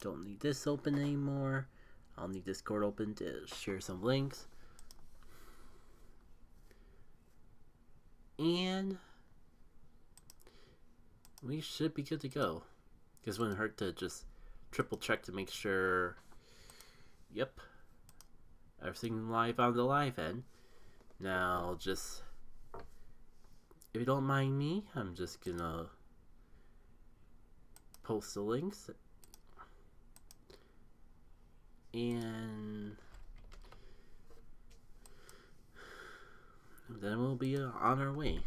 don't need this open anymore. I'll need Discord open to share some links. And we should be good to go. Because it wouldn't hurt to just triple check to make sure, yep, everything live on the live end. Now, just, if you don't mind me, I'm just gonna post the links. And then we'll be on our way.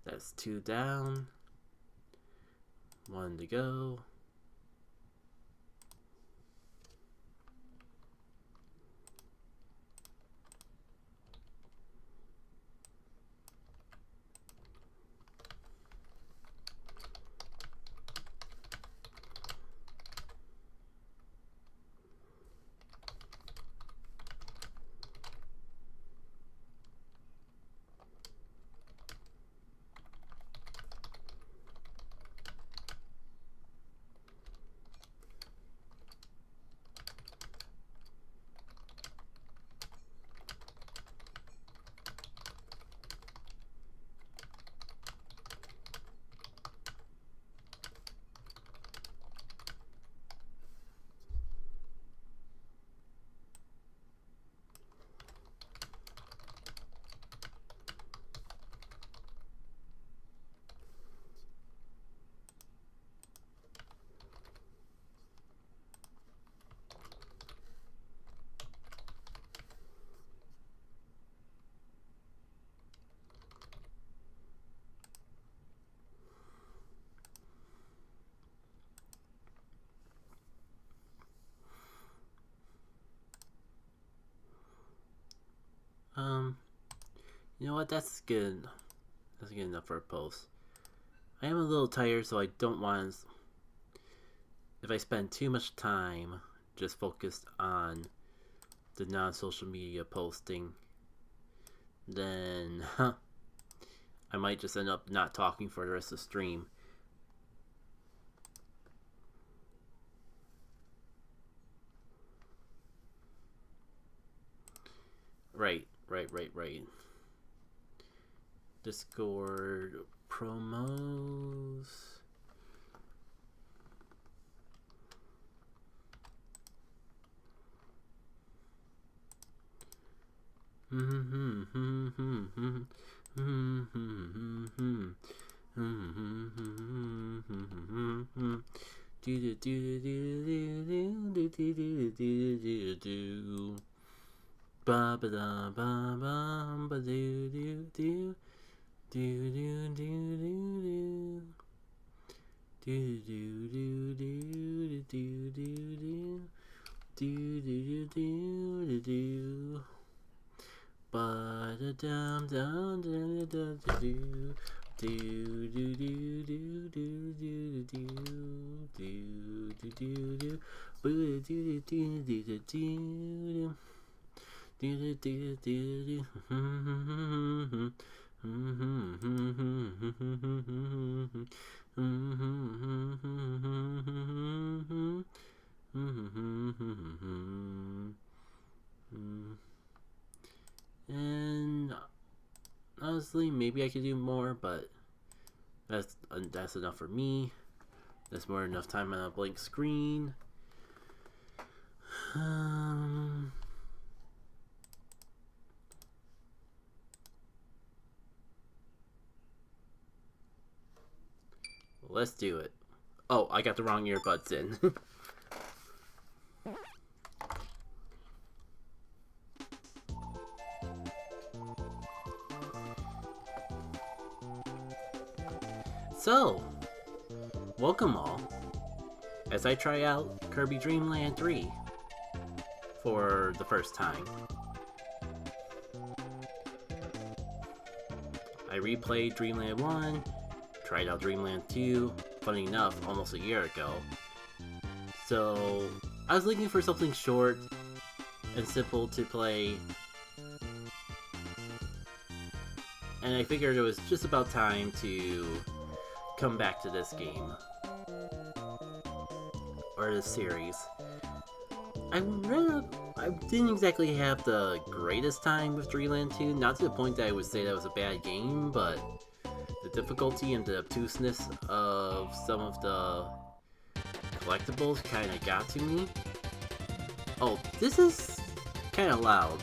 That's 2 down. 1 to go. You know what? That's good. That's good enough for a post. I am a little tired, so I don't want. If I spend too much time just focused on the non-social media posting, then I might just end up not talking for the rest of the stream. Right. Discord promos. Ba ba da ba ba ba do do do do do do do do do do do do do do do ba da dum dum da da da do do do do do do do do do do do boo do do do do do do do do and honestly, maybe I could do more, but that's enough for me. That's more than enough time on a blank screen. Let's do it. Oh, I got the wrong earbuds in. So, welcome all, as I try out Kirby Dream Land 3 for the first time. I replayed Dreamland 1, tried out Dreamland 2, funny enough, almost a year ago. So, I was looking for something short and simple to play and I figured it was just about time to come back to this game. Or this series. I didn't exactly have the greatest time with Dreamland 2, not to the point that I would say that was a bad game, but the difficulty and the obtuseness of some of the collectibles kind of got to me. Oh, this is kind of loud.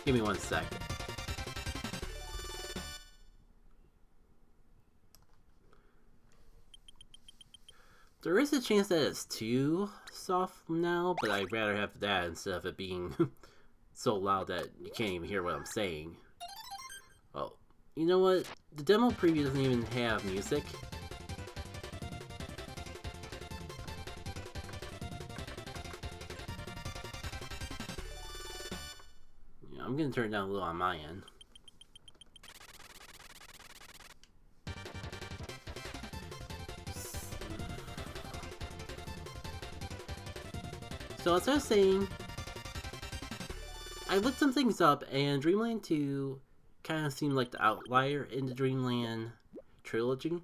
Give me 1 sec. There is a chance that it's too soft now, but I'd rather have that instead of it being so loud that you can't even hear what I'm saying. Oh, you know what? The demo preview doesn't even have music. Yeah, I'm gonna turn it down a little on my end. So as I was saying, I looked some things up, and Dreamland 2 kind of seemed like the outlier in the Dreamland trilogy.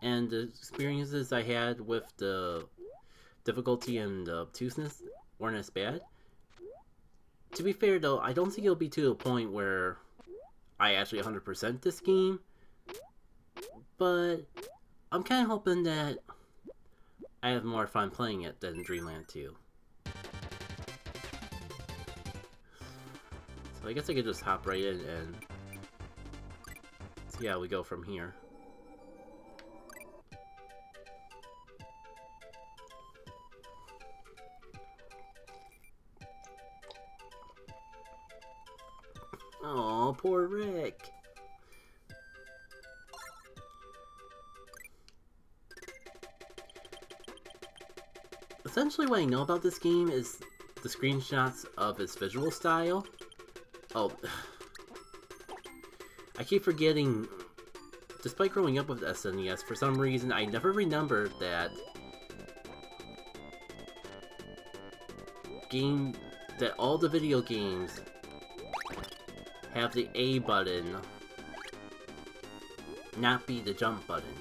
And the experiences I had with the difficulty and the obtuseness weren't as bad. To be fair though, I don't think it'll be to a point where I actually 100% this game. But I'm kind of hoping that I have more fun playing it than Dreamland 2. So I guess I could just hop right in and see how we go from here. Oh, poor Rick. Essentially what I know about this game is the screenshots of its visual style. Oh, I keep forgetting, despite growing up with SNES, for some reason I never remembered that all the video games have the A button not be the jump button.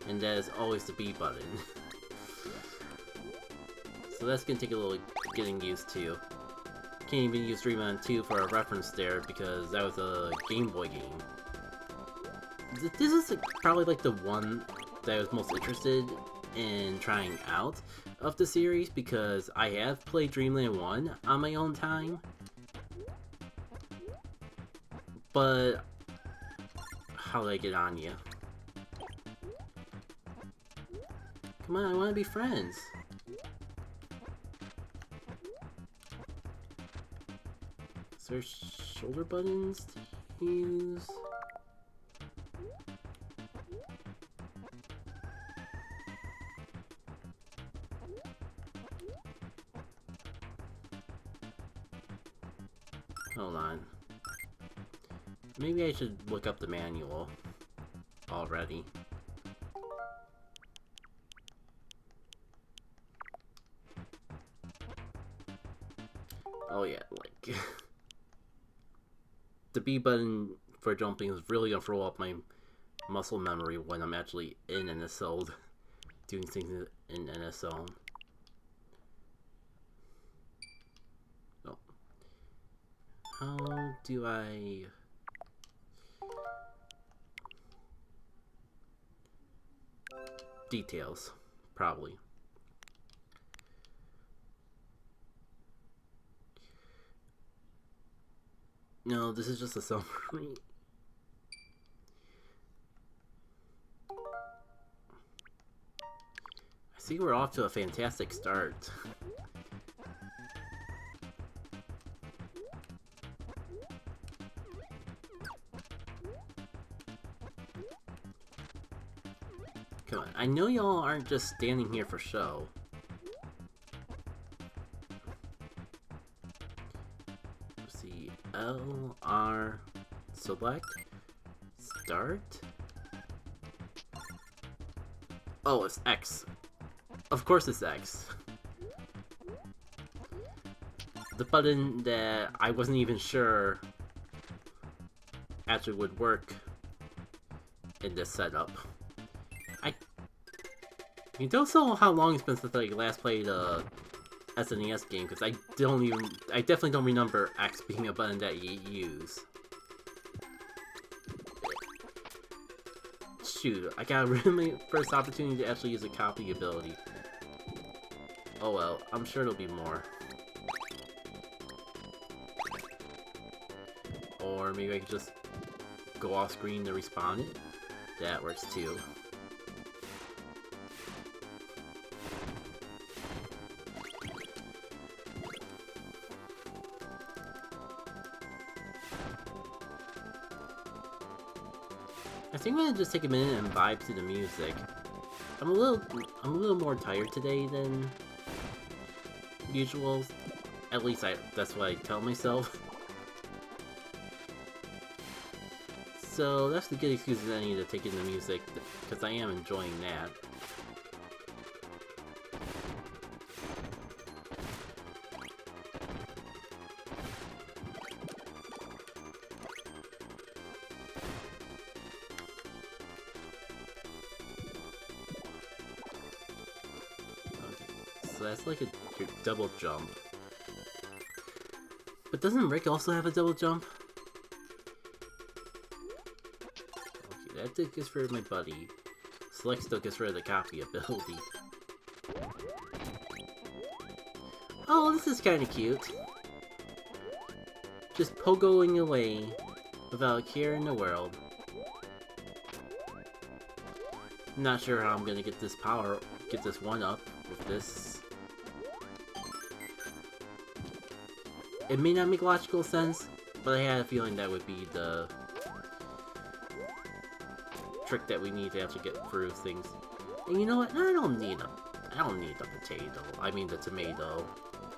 And that is always the B button. So that's gonna take a little getting used to. Can't even use Dreamland 2 for a reference there because that was a Game Boy game. This is probably like the one that I was most interested in trying out of the series because I have played Dreamland 1 on my own time. But how did I get on you? Come on, I want to be friends. Is there shoulder buttons to use? Hold on. Maybe I should look up the manual already. Oh yeah, like the B button for jumping is really gonna throw up my muscle memory when I'm actually in NSO, doing things in NSO. Oh. How do I... Details, probably. No, this is just a summary. I see we're off to a fantastic start. Come on, I know y'all aren't just standing here for show. Let's see, L, R, select, start. Oh, it's X. Of course it's X. the button that I wasn't even sure actually would work in this setup. You don't know how long it's been since I last played a SNES game, because I definitely don't remember X being a button that you use. Shoot, I got really my first opportunity to actually use a copy ability. Oh well, I'm sure there'll be more. Or maybe I could just go off screen to respawn it. That works too. I think I'm gonna just take a minute and vibe to the music. I'm a little more tired today than usual. At least that's what I tell myself. So that's the good excuse that I need to take in the music, because I am enjoying that. So that's like your double jump. But doesn't Rick also have a double jump? Okay, that gets rid of my buddy. Select still gets rid of the copy ability. Oh, this is kinda cute. Just pogoing away without a care in the world. I'm not sure how I'm gonna get this one up with this. It may not make logical sense, but I had a feeling that would be the trick that we need to actually get through things. And you know what? I don't need the potato. I mean the tomato.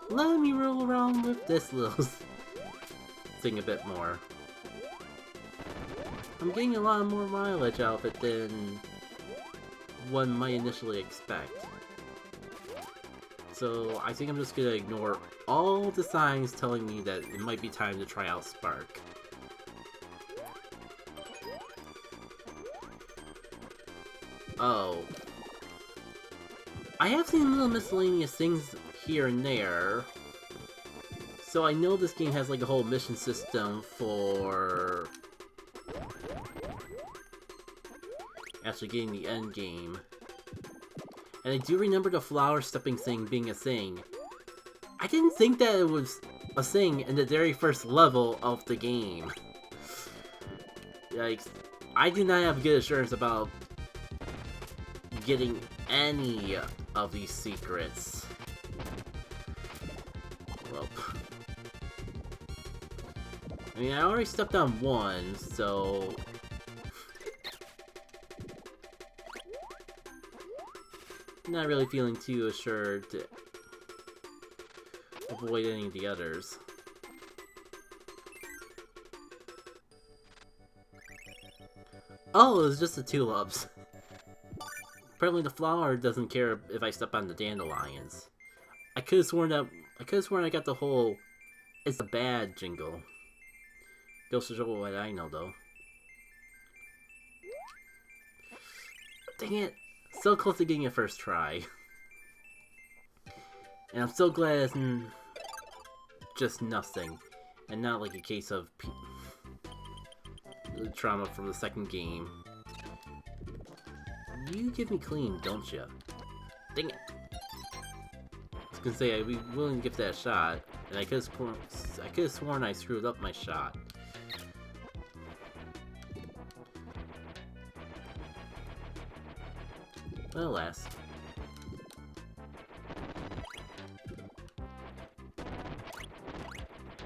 Let me roll around with this little thing a bit more. I'm getting a lot more mileage out of it than one might initially expect. So I think I'm just gonna ignore all the signs telling me that it might be time to try out Spark. Oh. I have seen little miscellaneous things here and there. So I know this game has like a whole mission system for actually getting the end game. And I do remember the flower stepping thing being a thing. I didn't think that it was a thing in the very first level of the game. Like, I do not have good assurance about getting any of these secrets. Well, I mean, I already stepped on one, so not really feeling too assured to avoid any of the others. Oh, it was just the tulips. Apparently the flower doesn't care if I step on the dandelions. I could have sworn I got the whole "it's a bad" jingle. Goes to show what I know though. Dang it! So close to getting a first try. And I'm so glad it's just nothing. And not like a case of trauma from the second game. You give me clean, don't you? Dang it! I was gonna say I'd be willing to give that a shot, and I could have sworn I screwed up my shot. But alas.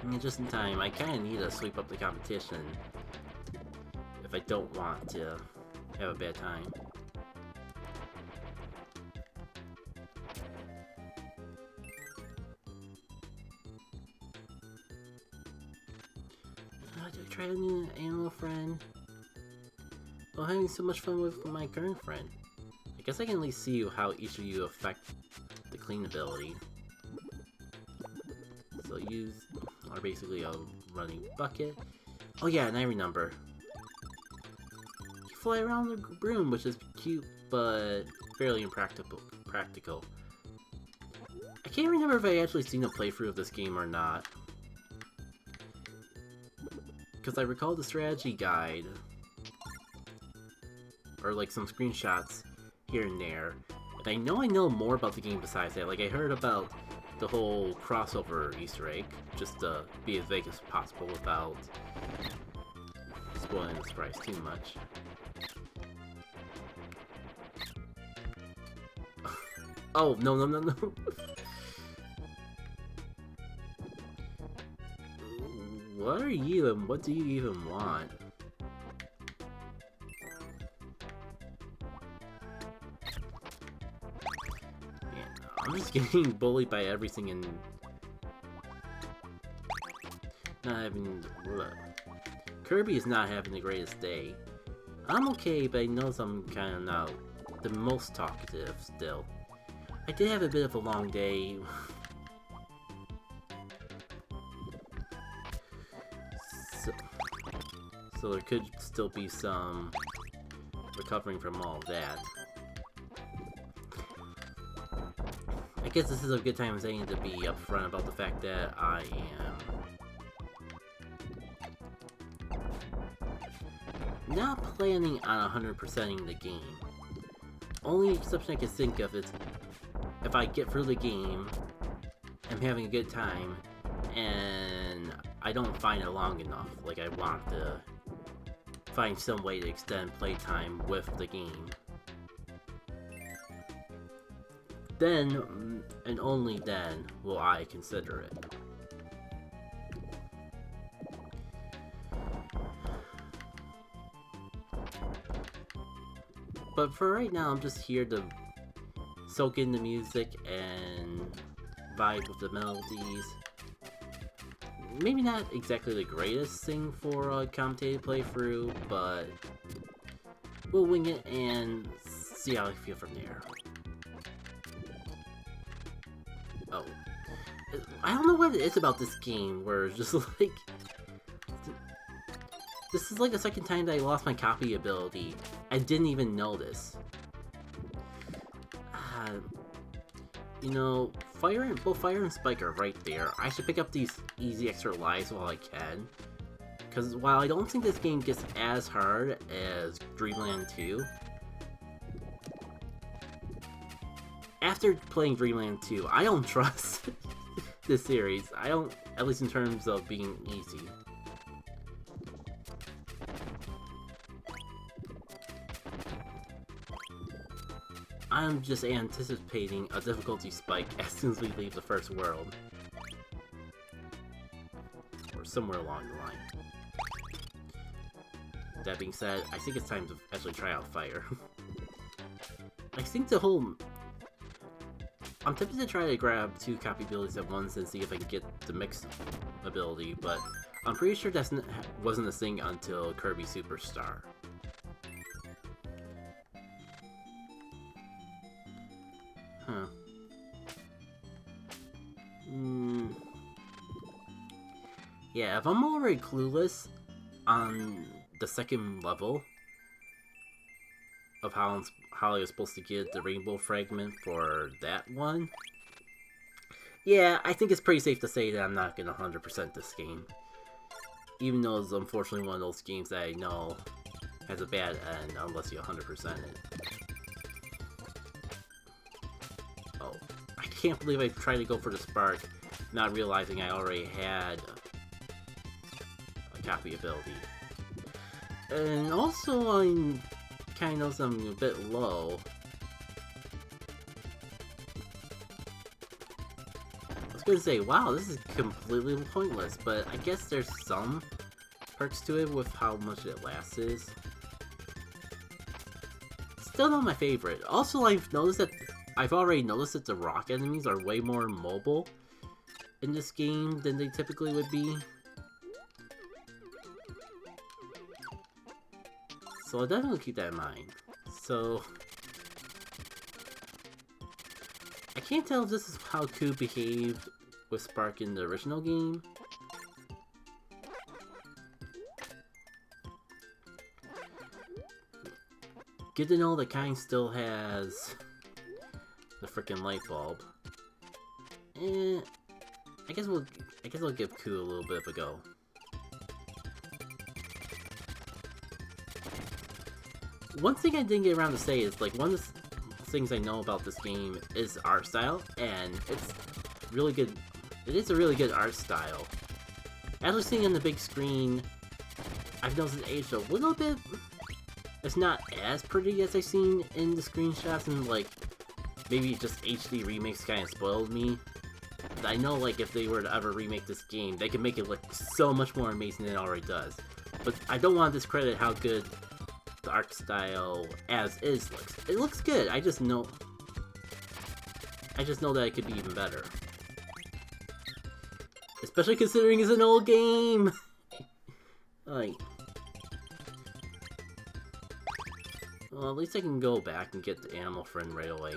I mean, just in time. I kinda need to sweep up the competition if I don't want to have a bad time. Do I try a new animal friend? Well, having so much fun with my current friend. I guess I can at least see how each of you affect the clean ability. So use are basically a running bucket. Oh yeah, and I remember. You fly around the broom, which is cute, but fairly impractical. I can't remember if I actually seen a playthrough of this game or not. Because I recall the strategy guide. Or like some screenshots here and there. And I know more about the game besides that. Like I heard about the whole crossover Easter egg, just to be as vague as possible without spoiling the surprise too much. Oh, no. What are you and what do you even want? Yeah, I'm just getting bullied by everything and not having... Kirby is not having the greatest day. I'm okay, but I know I'm kind of not the most talkative still. I did have a bit of a long day. So there could still be some recovering from all of that. I guess this is a good time as any to be upfront about the fact that I am not planning on 100%ing the game. Only exception I can think of is if I get through the game, I'm having a good time, and I don't find it long enough. Like I want to find some way to extend playtime with the game. Then, and only then, will I consider it. But for right now, I'm just here to soak in the music and vibe with the melodies. Maybe not exactly the greatest thing for a commentated playthrough, but we'll wing it and see how I feel from there. Oh. I don't know what it is about this game where it's just like... This is like the second time that I lost my copy ability. I didn't even notice. You know, both Fire and Spike are right there. I should pick up these easy extra lives while I can. Because while I don't think this game gets as hard as Dreamland 2, after playing Dreamland 2, I don't trust this series. I don't, at least in terms of being easy. I'm just anticipating a difficulty spike as soon as we leave the first world. Or somewhere along the line. That being said, I think it's time to actually try out Fire. I think the whole... I'm tempted to try to grab 2 copy abilities at once and see if I can get the mixed ability, but I'm pretty sure that wasn't a thing until Kirby Superstar. Huh. Yeah, if I'm already clueless on the second level of how I was supposed to get the rainbow fragment for that one, yeah, I think it's pretty safe to say that I'm not gonna 100% this game. Even though it's unfortunately one of those games that I know has a bad end unless you 100% it. I can't believe I tried to go for the spark, not realizing I already had a copy ability. And also, I'm kind of a bit low. I was gonna say, wow, this is completely pointless, but I guess there's some perks to it with how much it lasts is. Still not my favorite. Also, I've already noticed that the rock enemies are way more mobile in this game than they typically would be. So I'll definitely keep that in mind. So... I can't tell if this is how Ku behaved with Spark in the original game. Good to know the kind still has the freaking light bulb. I guess we'll give Ku a little bit of a go. One thing I didn't get around to say is, like, one of the things I know about this game is art style, and it's really good. It is a really good art style. After seeing it on the big screen, I've noticed it aged a little bit. It's not as pretty as I've seen in the screenshots, and like maybe just HD remakes kind of spoiled me. But I know, like, if they were to ever remake this game, they could make it look so much more amazing than it already does. But I don't want to discredit how good the art style as is looks. It looks good. I just know that it could be even better. Especially considering it's an old game. Like, well, at least I can go back and get the animal friend right away.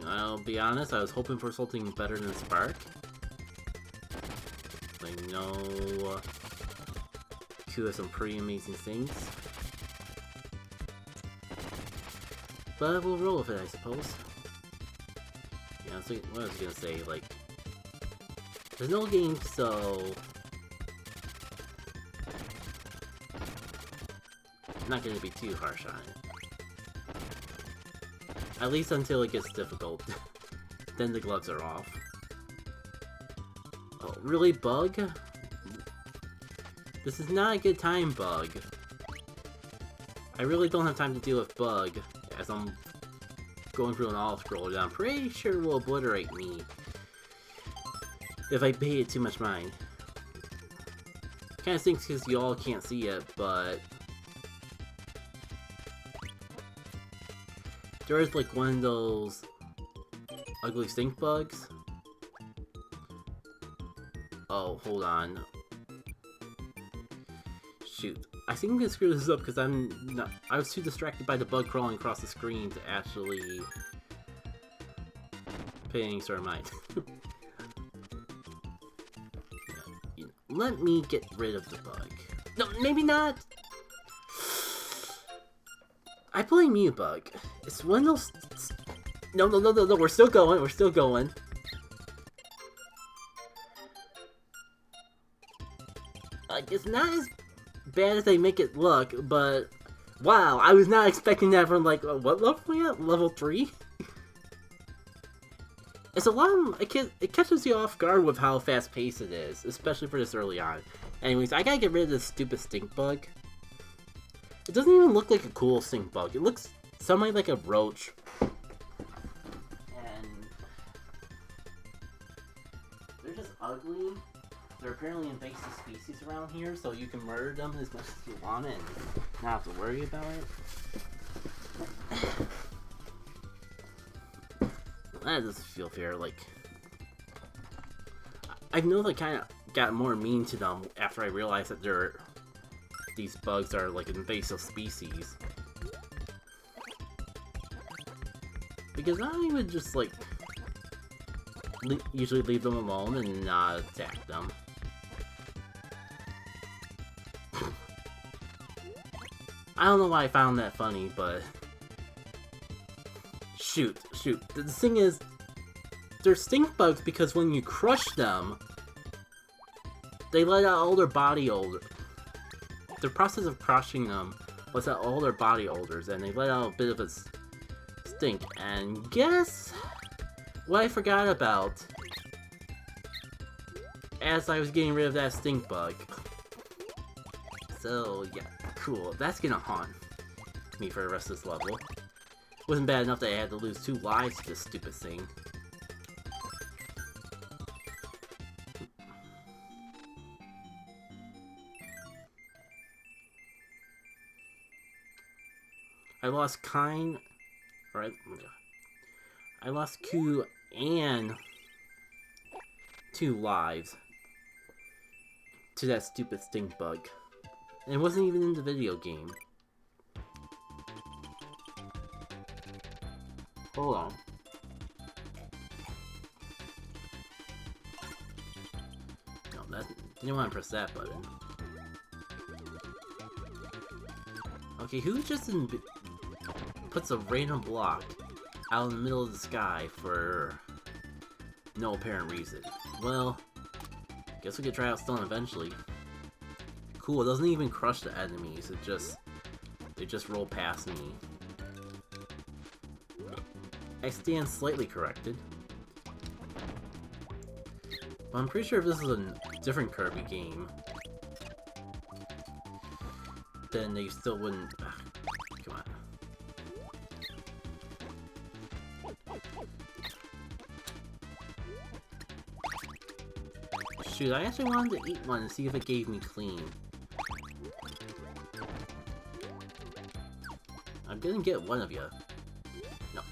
I'll be honest, I was hoping for something better than Spark. I know Ku has some pretty amazing things. But we'll roll with it, I suppose. Yeah, what I was gonna say, like, there's no game, so I'm not gonna be too harsh on it. At least until it gets difficult. Then the gloves are off. Oh, really, Bug? This is not a good time, Bug. I really don't have time to deal with Bug, as I'm going through an auto-scroller that I'm pretty sure will obliterate me if I pay it too much mind. Kinda stinks because you all can't see it, but there is like one of those ugly stink bugs. Oh, hold on. Shoot. I think I'm gonna screw this up because I was too distracted by the bug crawling across the screen to actually pay any sort of mind. Let me get rid of the bug. No, maybe not! I blame you, Bug. It's one of those... No, we're still going, Like, it's not as bad as they make it look, but... Wow, I was not expecting that from, like, what level are we at? Level 3? It's a lot of... It catches you off guard with how fast-paced it is, especially for this early on. Anyways, I gotta get rid of this stupid stink bug. It doesn't even look like a cool stink bug. It looks somewhat like a roach. And they're just ugly. They're apparently invasive species around here, so you can murder them as much as you want and not have to worry about it. That doesn't feel fair. Like, I know they kind of got more mean to them after I realized that these bugs are like invasive species. Because I would just like usually leave them alone and not attack them. I don't know why I found that funny, but shoot. The thing is, they're stink bugs because when you crush them, they let out all their body odor. The process of crushing them lets out all their body odors, and they let out a bit of a stink. And guess what I forgot about as I was getting rid of that stink bug. So yeah, cool. That's gonna haunt me for the rest of this level. Wasn't bad enough that I had to lose 2 lives to this stupid thing. I lost Kine. Alright. I lost Ku and 2 lives to that stupid stink bug. And it wasn't even in the video game. Hold on. No, that didn't want to press that button. Okay, who just puts a random block out in the middle of the sky for no apparent reason? Well, guess we could try out stone eventually. Cool, it doesn't even crush the enemies, they just roll past me. I stand slightly corrected. But I'm pretty sure if this is a different Kirby game, then they still wouldn't... Come on. Shoot, I actually wanted to eat one and see if it gave me clean. I'm gonna get one of you. No.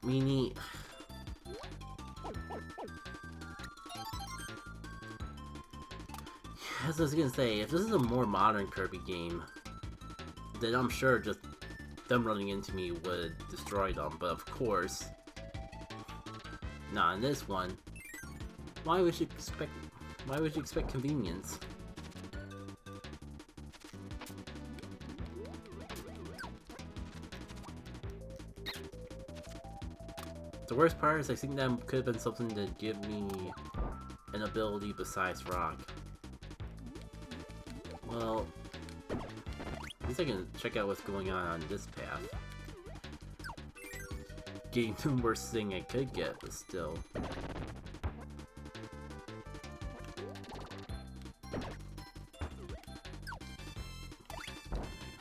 Meanie. As I was gonna say, if this is a more modern Kirby game, then I'm sure just them running into me would destroy them, but of course, not in this one. Why would you expect convenience? The worst part is I think that could have been something to give me an ability besides rock. Well, at least I can check out what's going on this path. Getting the worst thing I could get, but still.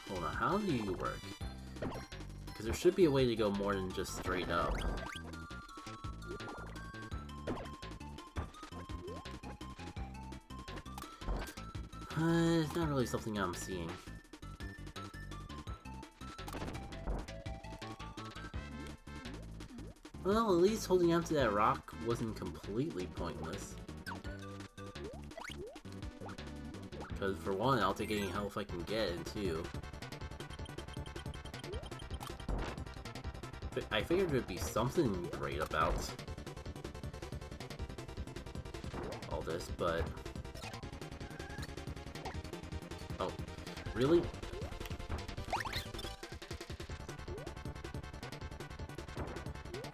Hold on, how do you work? Because there should be a way to go more than just straight up. It's not really something I'm seeing. Well, at least holding on to that rock wasn't completely pointless. Because for one, I'll take any health I can get, and two, I figured there'd be something great about all this, but... Oh, really?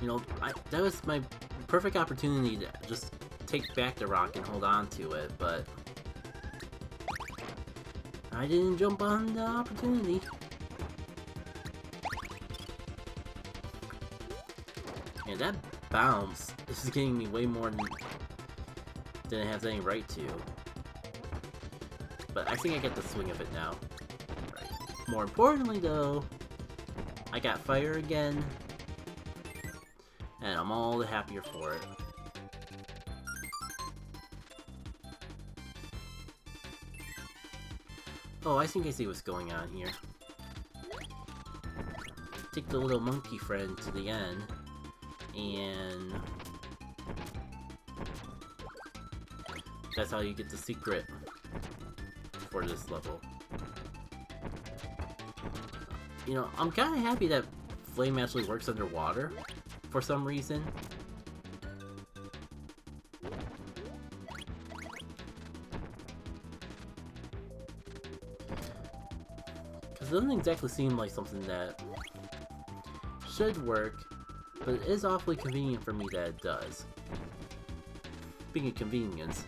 You know, that was my perfect opportunity to just take back the rock and hold on to it, but I didn't jump on the opportunity. And that bounce is getting me way more than it has any right to. But I think I get the swing of it now. Right. More importantly though, I got fire again. And I'm all the happier for it. Oh, I think I see what's going on here. Take the little monkey friend to the end, and that's how you get the secret for this level. You know, I'm kind of happy that Flame actually works underwater. For some reason. Because it doesn't exactly seem like something that should work, but it is awfully convenient for me that it does. Speaking of convenience,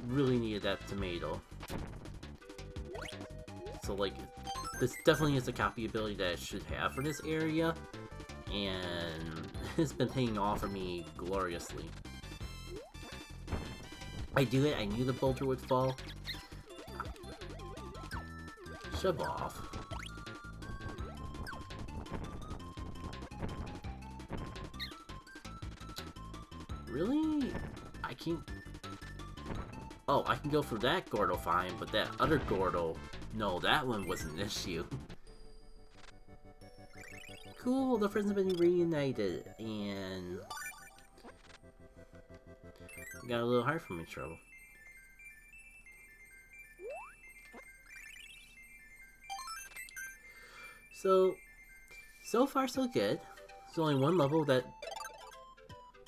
really needed that tomato. So like, this definitely is a copy ability that it should have for this area. And it's been paying off for me gloriously. I do it, I knew the boulder would fall. Shove off. Really? I can't... Oh, I can go for that Gordo fine, but that other Gordo... No, that one was an issue. Cool, the friends have been reunited, and got a little hard for me trouble. So far so good. There's only one level that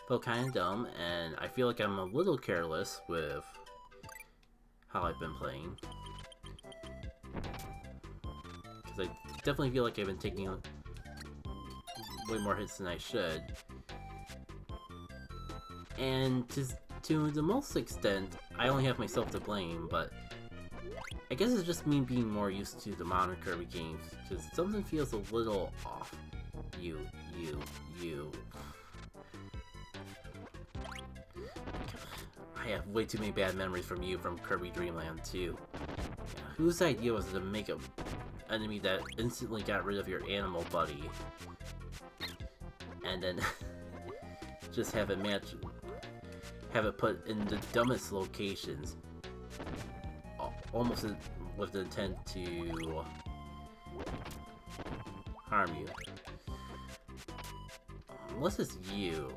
felt kind of dumb, and I feel like I'm a little careless with how I've been playing. Because I definitely feel like I've been taking way more hits than I should. And to the most extent, I only have myself to blame, but I guess it's just me being more used to the modern Kirby games, because something feels a little off. You. I have way too many bad memories from you from Kirby Dream Land 2. Whose idea was it to make an enemy that instantly got rid of your animal buddy? And then just have it put in the dumbest locations. Almost with the intent to harm you. Unless it's you.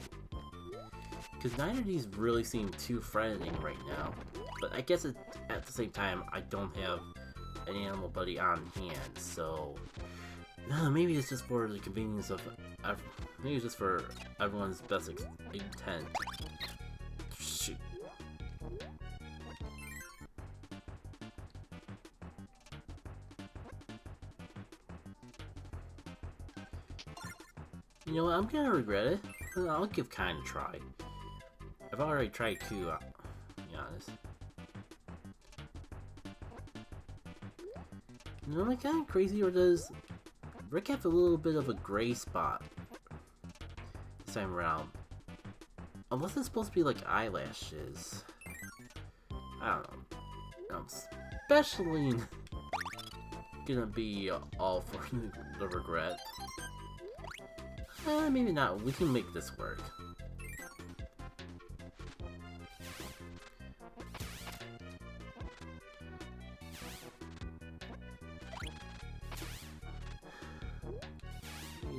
Because neither of these really seem too threatening right now. But I guess at the same time, I don't have an animal buddy on hand, so... maybe it's just for the convenience of... maybe it's just for everyone's best intent. Shoot. You know what, I'm gonna regret it. I'll give kind a try. I've already tried to, be honest. You know, am I kind of crazy, or does Rick have a little bit of a gray spot this time around? Unless it's supposed to be like eyelashes. I don't know. I'm especially gonna be all for the regret. Maybe not. We can make this work.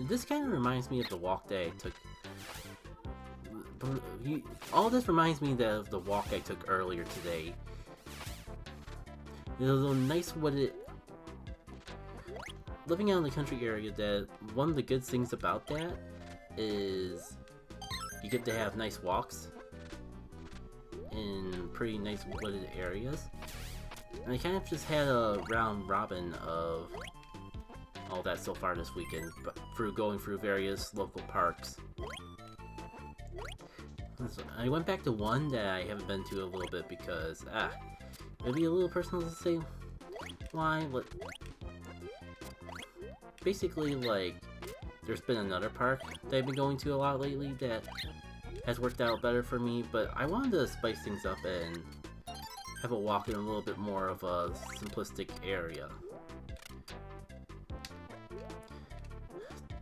This kind of reminds me of the walk that I took. All this reminds me of the walk I took earlier today. It was a nice wooded. Living out in the country area, that one of the good things about that is you get to have nice walks in pretty nice wooded areas. And I kind of just had a round robin of all that so far this weekend, but through going through various local parks. So I went back to one that I haven't been to a little bit because, maybe a little personal to say why, but basically, like, there's been another park that I've been going to a lot lately that has worked out better for me, but I wanted to spice things up and have a walk in a little bit more of a simplistic area.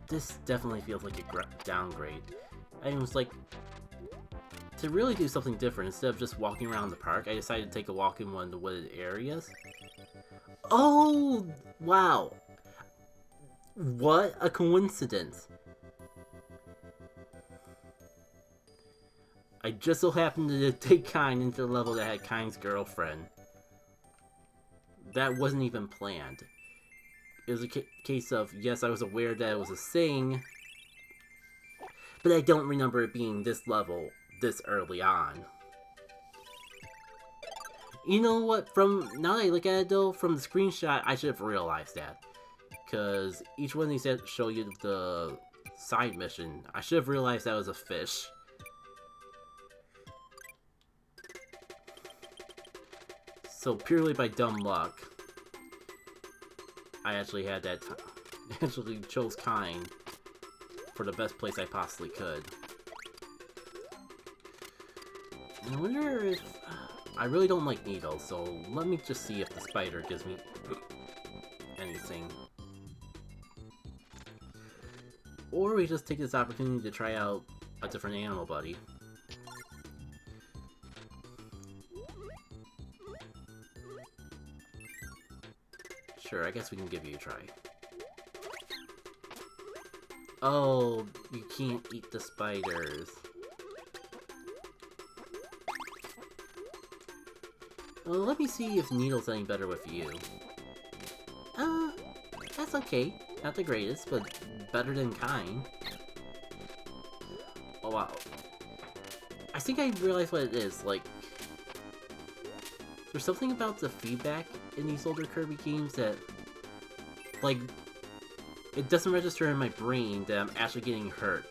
This definitely feels like a downgrade. I was like, to really do something different, instead of just walking around the park, I decided to take a walk in one of the wooded areas. Oh, wow. What a coincidence. I just so happened to take Kind into the level that had Kind's girlfriend. That wasn't even planned. It was a case of, yes, I was aware that it was a thing, but I don't remember it being this level this early on. You know what, now that I look at it though, from the screenshot, I should have realized that. Because each one of these that show you the side mission, I should have realized that was a fish. So purely by dumb luck, I actually had that actually chose Kind for the best place I possibly could. I wonder if... I really don't like needles, so let me just see if the spider gives me anything. Or we just take this opportunity to try out a different animal buddy. Sure, I guess we can give you a try. Oh, you can't eat the spiders. Well, let me see if Needle's any better with you. That's okay. Not the greatest, but better than kind. Oh wow. I think I realized what it is, like... There's something about the feedback in these older Kirby games that... Like... It doesn't register in my brain that I'm actually getting hurt.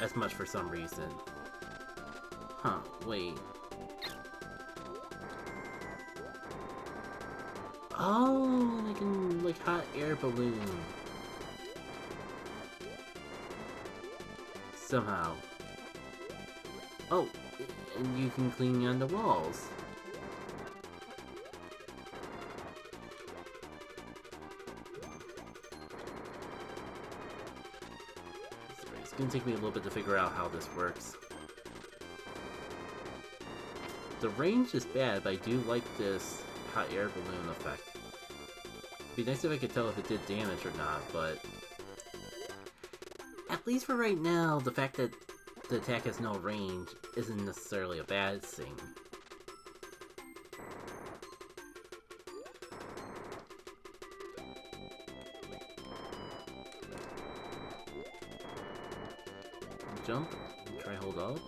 As much for some reason. Huh, wait. Oh, I can, like, hot air balloon. Somehow. Oh, and you can clean on the walls. It's gonna take me a little bit to figure out how this works. The range is bad, but I do like this hot air balloon effect. It'd be nice if I could tell if it did damage or not, but... At least for right now, the fact that the attack has no range isn't necessarily a bad thing. Jump, try hold up.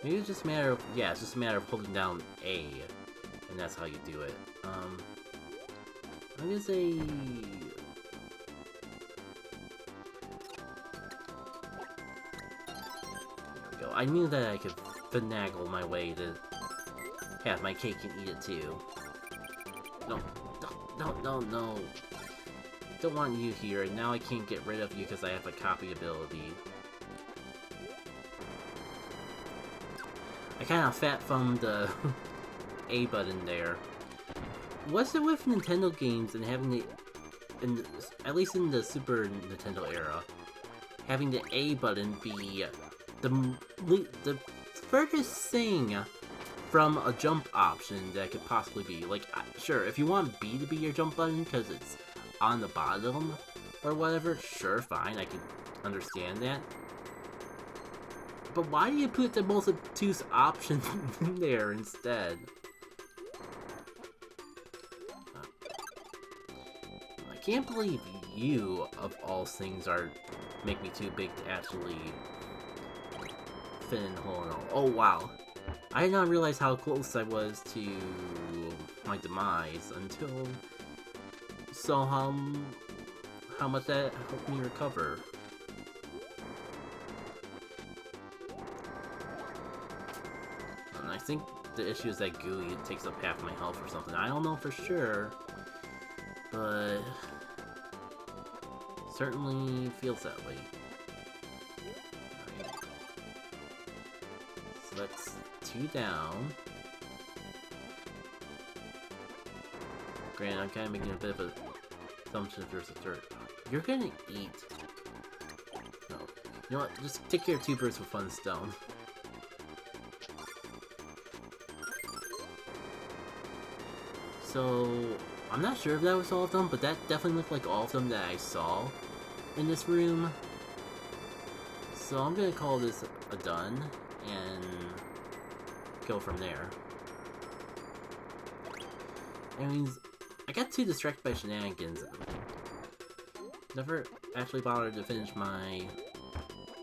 Maybe it's just a matter of, yeah, it's just a matter of holding down A, and that's how you do it. I'm gonna say... There we go. I knew that I could finagle my way to have my cake and eat it too. No, no. Don't want you here, and now I can't get rid of you because I have a copy ability. I kinda fat thumbed the A button there. What's it with Nintendo games and having the, at least in the Super Nintendo era, having the A button be the furthest thing from a jump option that could possibly be? Like, sure, if you want B to be your jump button because it's on the bottom or whatever, sure, fine, I can understand that. But why do you put the most obtuse option in there instead? I can't believe you, of all things, make me too big to actually fit in the hole and all. Oh wow. I did not realize how close I was to my demise until I saw how much that helped me recover. And I think the issue is that Gooey takes up half my health or something. I don't know for sure, but certainly feels that way. Alright. So that's 2 down. Granted, I'm kind of making a bit of a assumption if there's a third. You're gonna eat. No. You know what? Just take care of 2 birds with 1 stone. So, I'm not sure if that was all of them, but that definitely looked like all of them that I saw in this room. So I'm gonna call this a done, and go from there. I mean, I got too distracted by shenanigans. Never actually bothered to finish my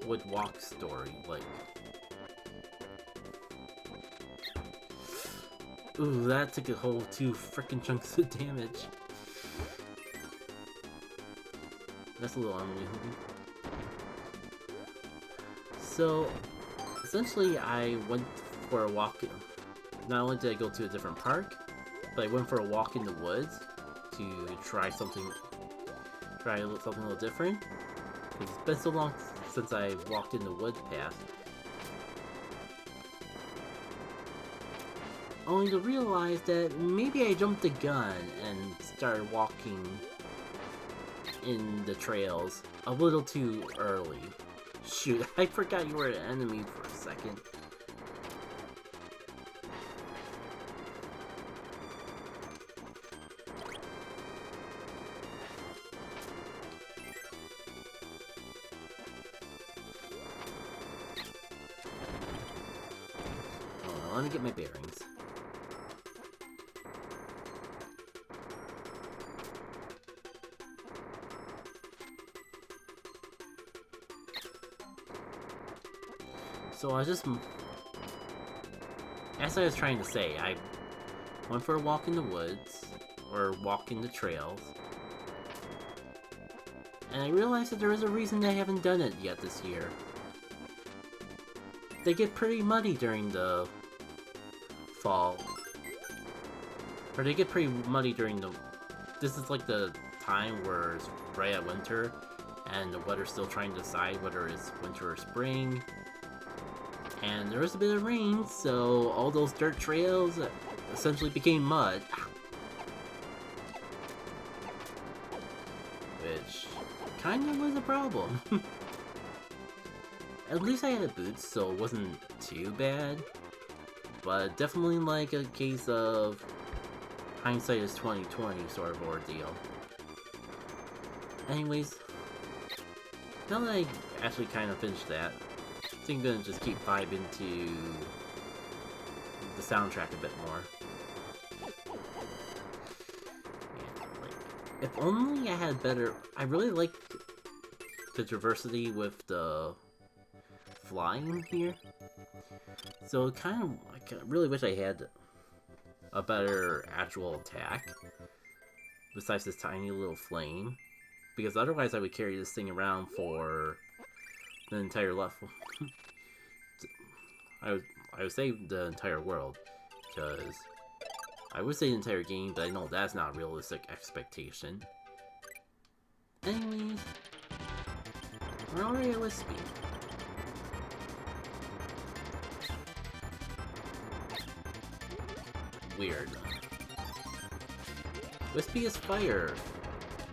wood walk story, like... Ooh, that took a whole 2 frickin' chunks of damage. That's a little unwieldy. So, essentially I went for a walk. Not only did I go to a different park, but I went for a walk in the woods to try something a little different. Because it's been so long since I walked in the wood path. Only to realize that maybe I jumped the gun and started walking in the trails a little too early. Shoot, I forgot you were an enemy for a second. on, let me get my bearings. So I just... As I was trying to say, I went for a walk in the woods, or walk in the trails, and I realized that there is a reason they haven't done it yet this year. They get pretty muddy during the fall. Or they get pretty muddy during the... This is like the time where it's right at winter, and the weather's still trying to decide whether it's winter or spring. And there was a bit of rain, so all those dirt trails essentially became mud. Which kind of was a problem. At least I had boots, so it wasn't too bad. But definitely like a case of hindsight is 20/20 sort of ordeal. Anyways, now that I actually kind of finished that, I think I'm gonna just keep vibing to the soundtrack a bit more. Yeah, like, if only I had better... I really like the diversity with the flying here. So kind of, I really wish I had a better actual attack besides this tiny little flame, because otherwise I would carry this thing around for the entire level. I would say the entire world, because I would say the entire game, but I know that's not a realistic expectation. Anyways, we're already at Wispy. Weird. Wispy is fire.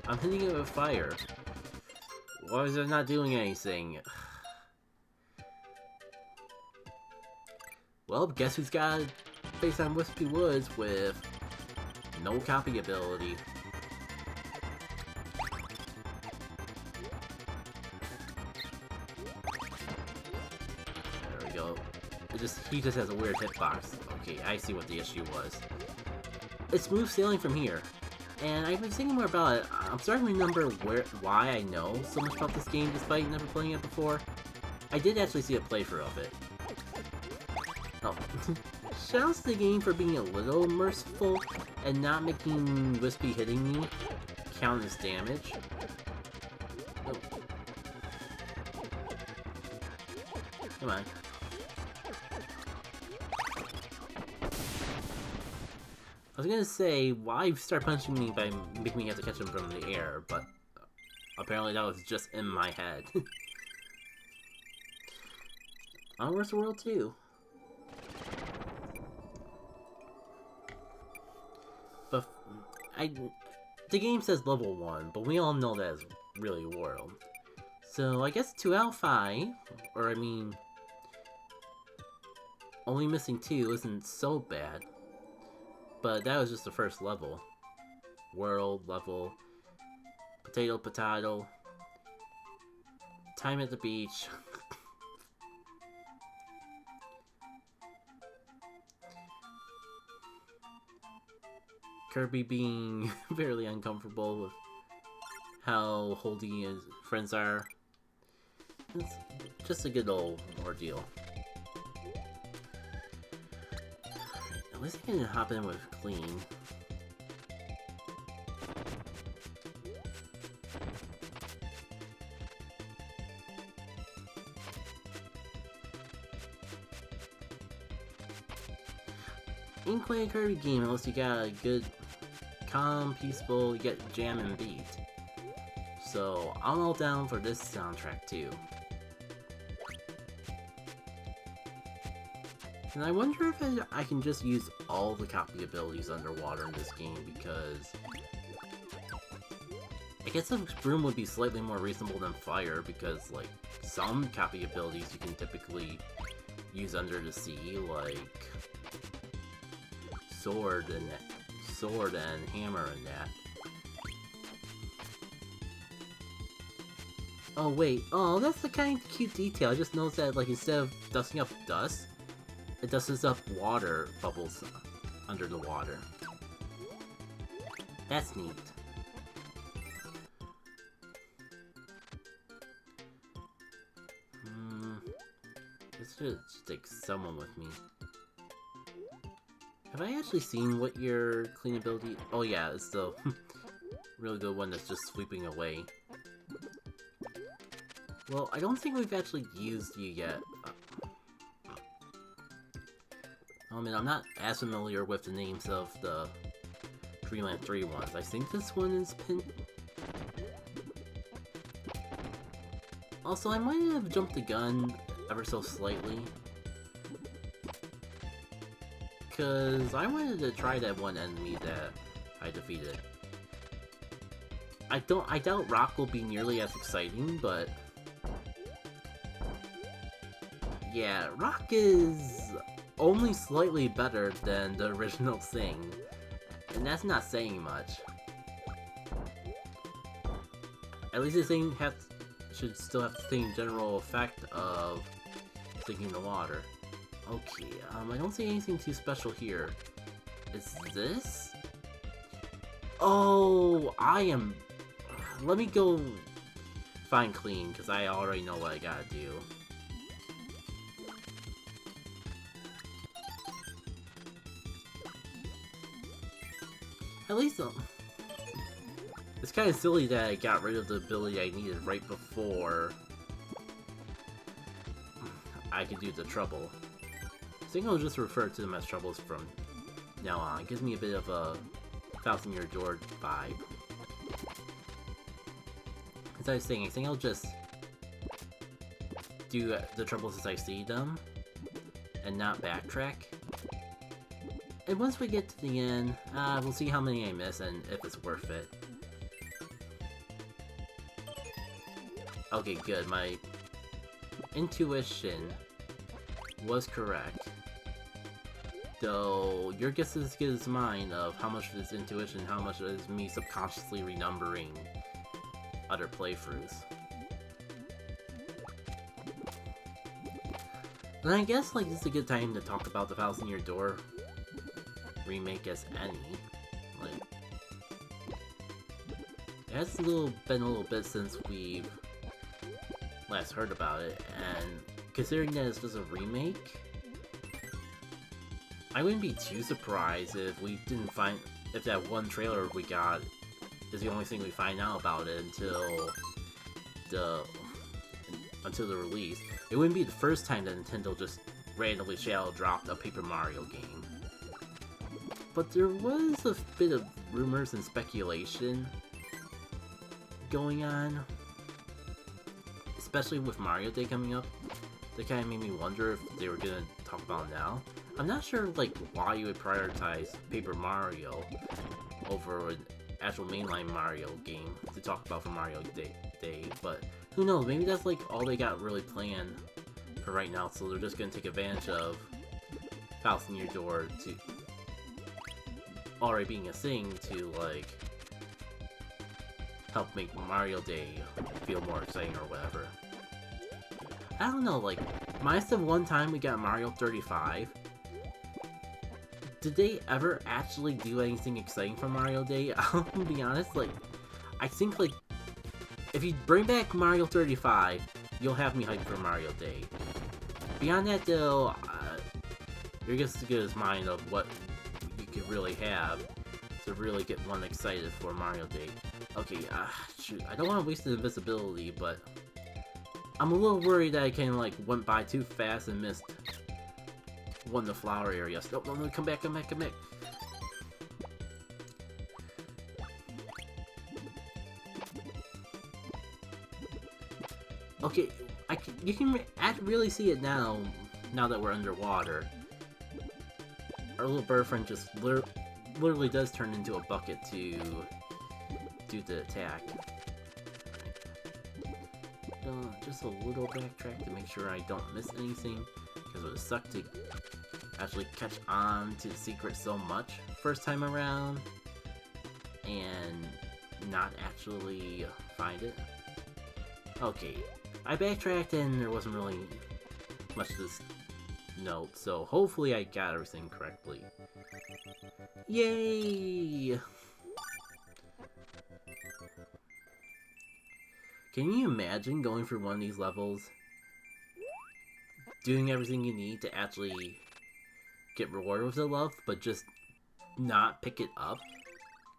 I'm hitting it with fire. Why is it not doing anything? Well, guess who's got face on Wispy Woods with no copy ability. There we go. He just has a weird hitbox. Okay, I see what the issue was. It's smooth sailing from here. And I've been thinking more about it. I'm starting to remember why I know so much about this game despite never playing it before. I did actually see a playthrough of it. Oh. Shoutouts to the game for being a little merciful and not making Wispy hitting me count as damage. Oh. Come on. I was gonna say, why start punching me by making me have to catch him from the air, but apparently that was just in my head. Where's the world 2? But the game says level 1, but we all know that is really world. So I guess 2 out of 5, or I mean, only missing 2 isn't so bad. But that was just the first level. World level. Potato, potato. Time at the beach. Kirby being fairly uncomfortable with how holding his friends are. It's just a good old ordeal. At least I can hop in with clean. Ain't quite a Kirby game unless you got a good, calm, peaceful, yet jam and beat. So I'm all down for this soundtrack too. And I wonder if I can just use all the copy abilities underwater in this game, because I guess the broom would be slightly more reasonable than fire, because like some copy abilities you can typically use under the sea, like sword and hammer and that. Oh wait, oh that's the kind of cute detail. I just noticed that like instead of dusting up dust, it dustes up water bubbles under the water. That's neat. This should take someone with me. Have I actually seen what your clean ability? Oh yeah, it's the really good one that's just sweeping away. Well, I don't think we've actually used you yet. I mean, I'm not as familiar with the names of the Dreamland 3 ones. I think this one is Pin... Also, I might have jumped the gun ever so slightly. Because I wanted to try that one enemy that I defeated. I doubt Rock will be nearly as exciting, but... yeah, Rock is only slightly better than the original thing. And that's not saying much. At least the thing should still have the same general effect of sinking the water. Okay, I don't see anything too special here. Is this? Oh, let me go find Clean, because I already know what I gotta do. At least, it's kind of silly that I got rid of the ability I needed right before I could do the trouble. I think I'll just refer to them as troubles from now on. It gives me a bit of a Thousand Year Door vibe. As I was saying, I think I'll just do the troubles as I see them, and not backtrack. And once we get to the end, we'll see how many I miss and if it's worth it. Okay, good. My intuition was correct. Though, your guess is as good as mine of how much is intuition, how much is me subconsciously renumbering other playthroughs. And I guess, like, this is a good time to talk about the Thousand Year Door remake as any. Like, it has been a little bit since we've last heard about it, and considering that it's just a remake, I wouldn't be too surprised if we didn't if that one trailer we got is the only thing we find out about it until the release. It wouldn't be the first time that Nintendo just randomly shadow dropped a Paper Mario game. But there was a bit of rumors and speculation going on, especially with Mario Day coming up. That kind of made me wonder if they were gonna talk about it now. I'm not sure, like, why you would prioritize Paper Mario over an actual mainline Mario game to talk about for Mario Day, but who knows, maybe that's, like, all they got really planned for right now, so they're just gonna take advantage of Thousand Year Door to already being a thing to, like, help make Mario Day feel more exciting or whatever. I don't know, like, minus the one time we got Mario 35, did they ever actually do anything exciting for Mario Day? I'll be honest, like, I think, like, if you bring back Mario 35, you'll have me hyped for Mario Day. Beyond that, though, you're just as good as mine of what you could really have to really get one excited for Mario Day. Okay, shoot, I don't want to waste the invisibility, but I'm a little worried that I kind of, like, went by too fast and missed one of the flower areas. No, come back. Okay, you can really see it now that we're underwater. Our little bird friend just literally does turn into a bucket to do the attack. Just a little backtrack to make sure I don't miss anything, because it would suck to actually catch on to the secret so much first time around and not actually find it. Okay, I backtracked and there wasn't really much to note, so hopefully I got everything correctly. Yay! Can you imagine going through one of these levels, doing everything you need to actually get rewarded with the love, but just not pick it up?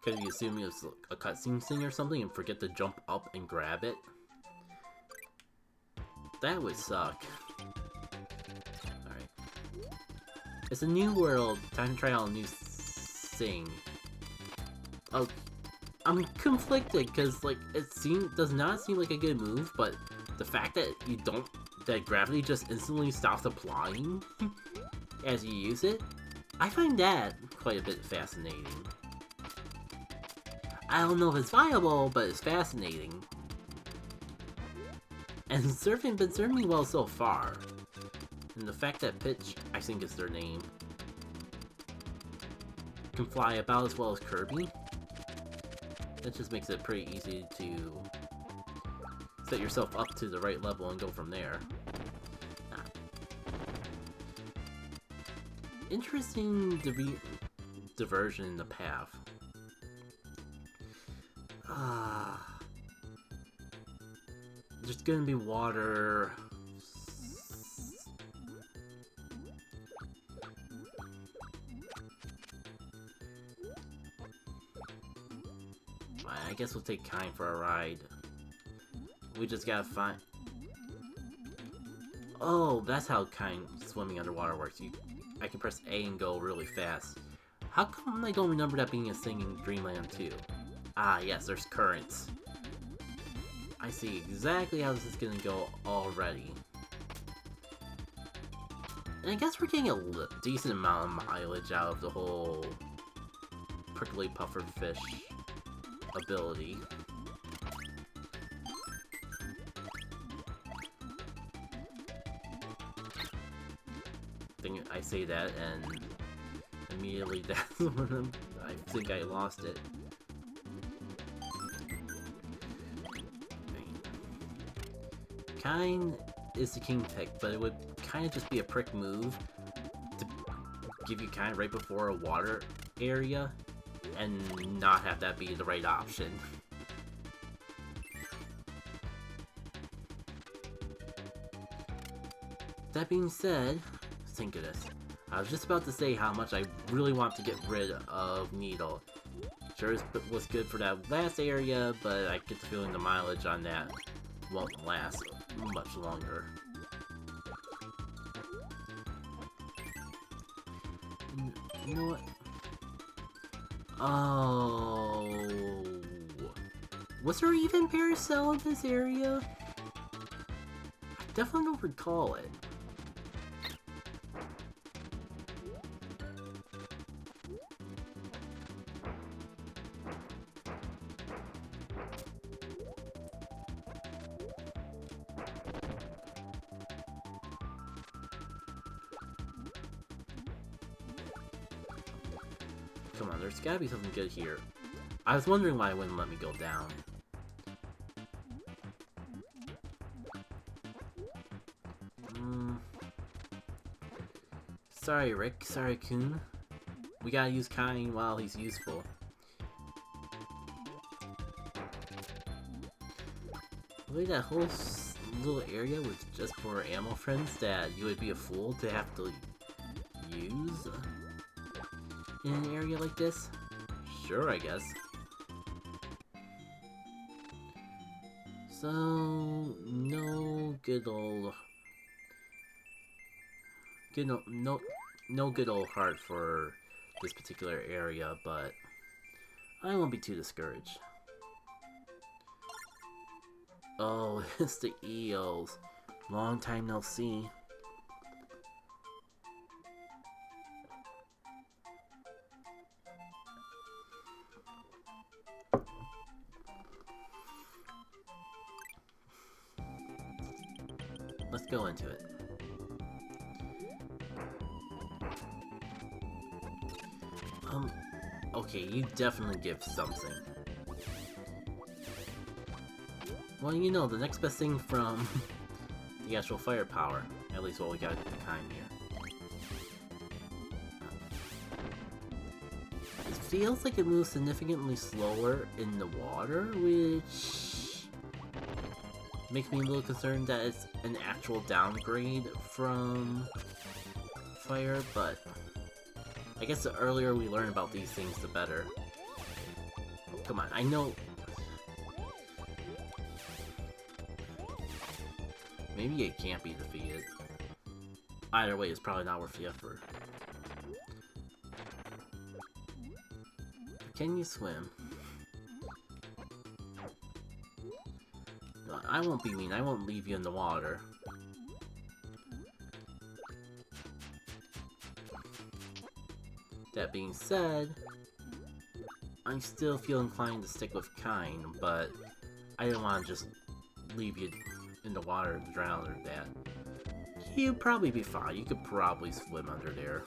Because you assume it's a cutscene thing or something and forget to jump up and grab it? That would suck. Alright. It's a new world. Time to try out a new thing. Oh, I'm conflicted because, like, it does not seem like a good move, but the fact that that gravity just instantly stops applying as you use it, I find that quite a bit fascinating. I don't know if it's viable, but it's fascinating. And it's been serving me well so far. And the fact that Pitch, I think is their name, can fly about as well as Kirby, that just makes it pretty easy to set yourself up to the right level and go from there. Interesting diversion in the path. There's gonna be water. I guess we'll take Kind for a ride. We just gotta find... Oh, that's how Kind swimming underwater works. I can press A and go really fast. How come I don't remember that being a thing in Dreamland 2? Ah, yes, there's currents. I see exactly how this is gonna go already. And I guess we're getting a decent amount of mileage out of the whole prickly pufferfish ability. I say that and immediately that's when I think I lost it. Kind is the king pick, but it would kind of just be a prick move to give you Kind right before a water area and not have that be the right option. That being said, think of this. I was just about to say how much I really want to get rid of Needle. Sure, it was good for that last area, but I get the feeling the mileage on that won't last much longer. You know what? Oh... Was there even Paracel in this area? I definitely don't recall it. Come on, there's gotta be something good here. I was wondering why it wouldn't let me go down. Sorry, Rick. Sorry, Kun. We gotta use Kind while he's useful. Really, that whole little area was just for ammo friends that you would be a fool to have to use in an area like this? Sure, I guess. So, no good old heart for this particular area, but I won't be too discouraged. Oh, it's the eels. Long time no see. Let's go into it. Okay, you definitely give something. Well, you know, the next best thing from the actual firepower. At least what we got at the time here. feels like it moves significantly slower in the water, which makes me a little concerned that it's an actual downgrade from fire, but I guess the earlier we learn about these things, the better. Oh, come on, I know... Maybe it can't be defeated. Either way, it's probably not worth the effort. Can you swim? No, I won't be mean. I won't leave you in the water. That being said, I still feel inclined to stick with kind, but I don't want to just leave you in the water to drown or that. You'd probably be fine. You could probably swim under there.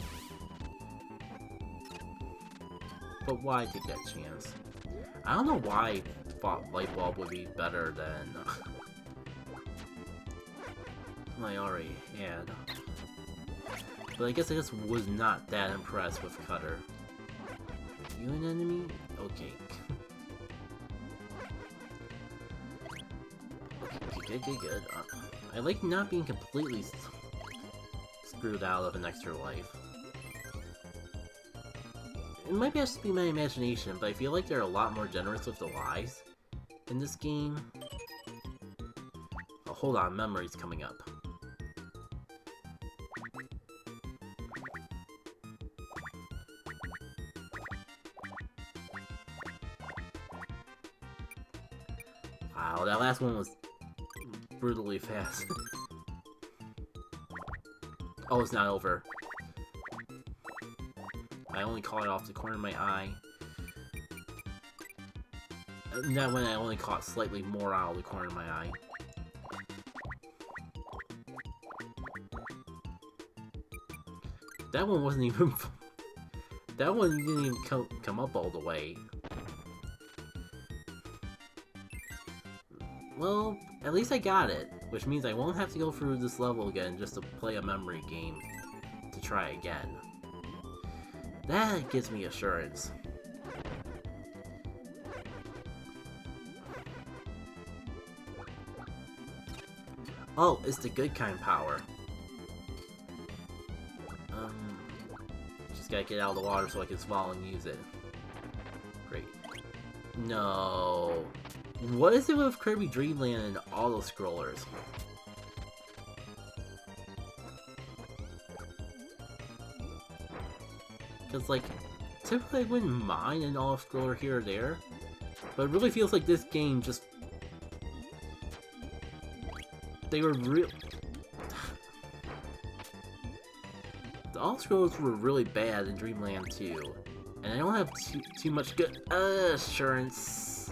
But why take that chance? I don't know why Light Bulb would be better than I already had. But I guess I just was not that impressed with Cutter. You an enemy? Okay. Okay, good. I like not being completely screwed out of an extra life. It might just be my imagination, but I feel like they're a lot more generous with the lives in this game. Oh, hold on, memory's coming up. Wow, that last one was brutally fast. Oh, it's not over. I only caught it off the corner of my eye. And that one I only caught slightly more out of the corner of my eye. That one wasn't even... that one didn't even come up all the way. Well, at least I got it, which means I won't have to go through this level again just to play a memory game to try again. That gives me assurance. Oh, it's the good kind power. Just gotta get out of the water so I can swallow and use it. Great. No. What is it with Kirby Dream Land and auto-scrollers? Because, like, typically I wouldn't mind an auto-scroller here or there, but it really feels like this game just... They were real... The auto-scrollers were really bad in Dreamland 2, and I don't have too much good assurance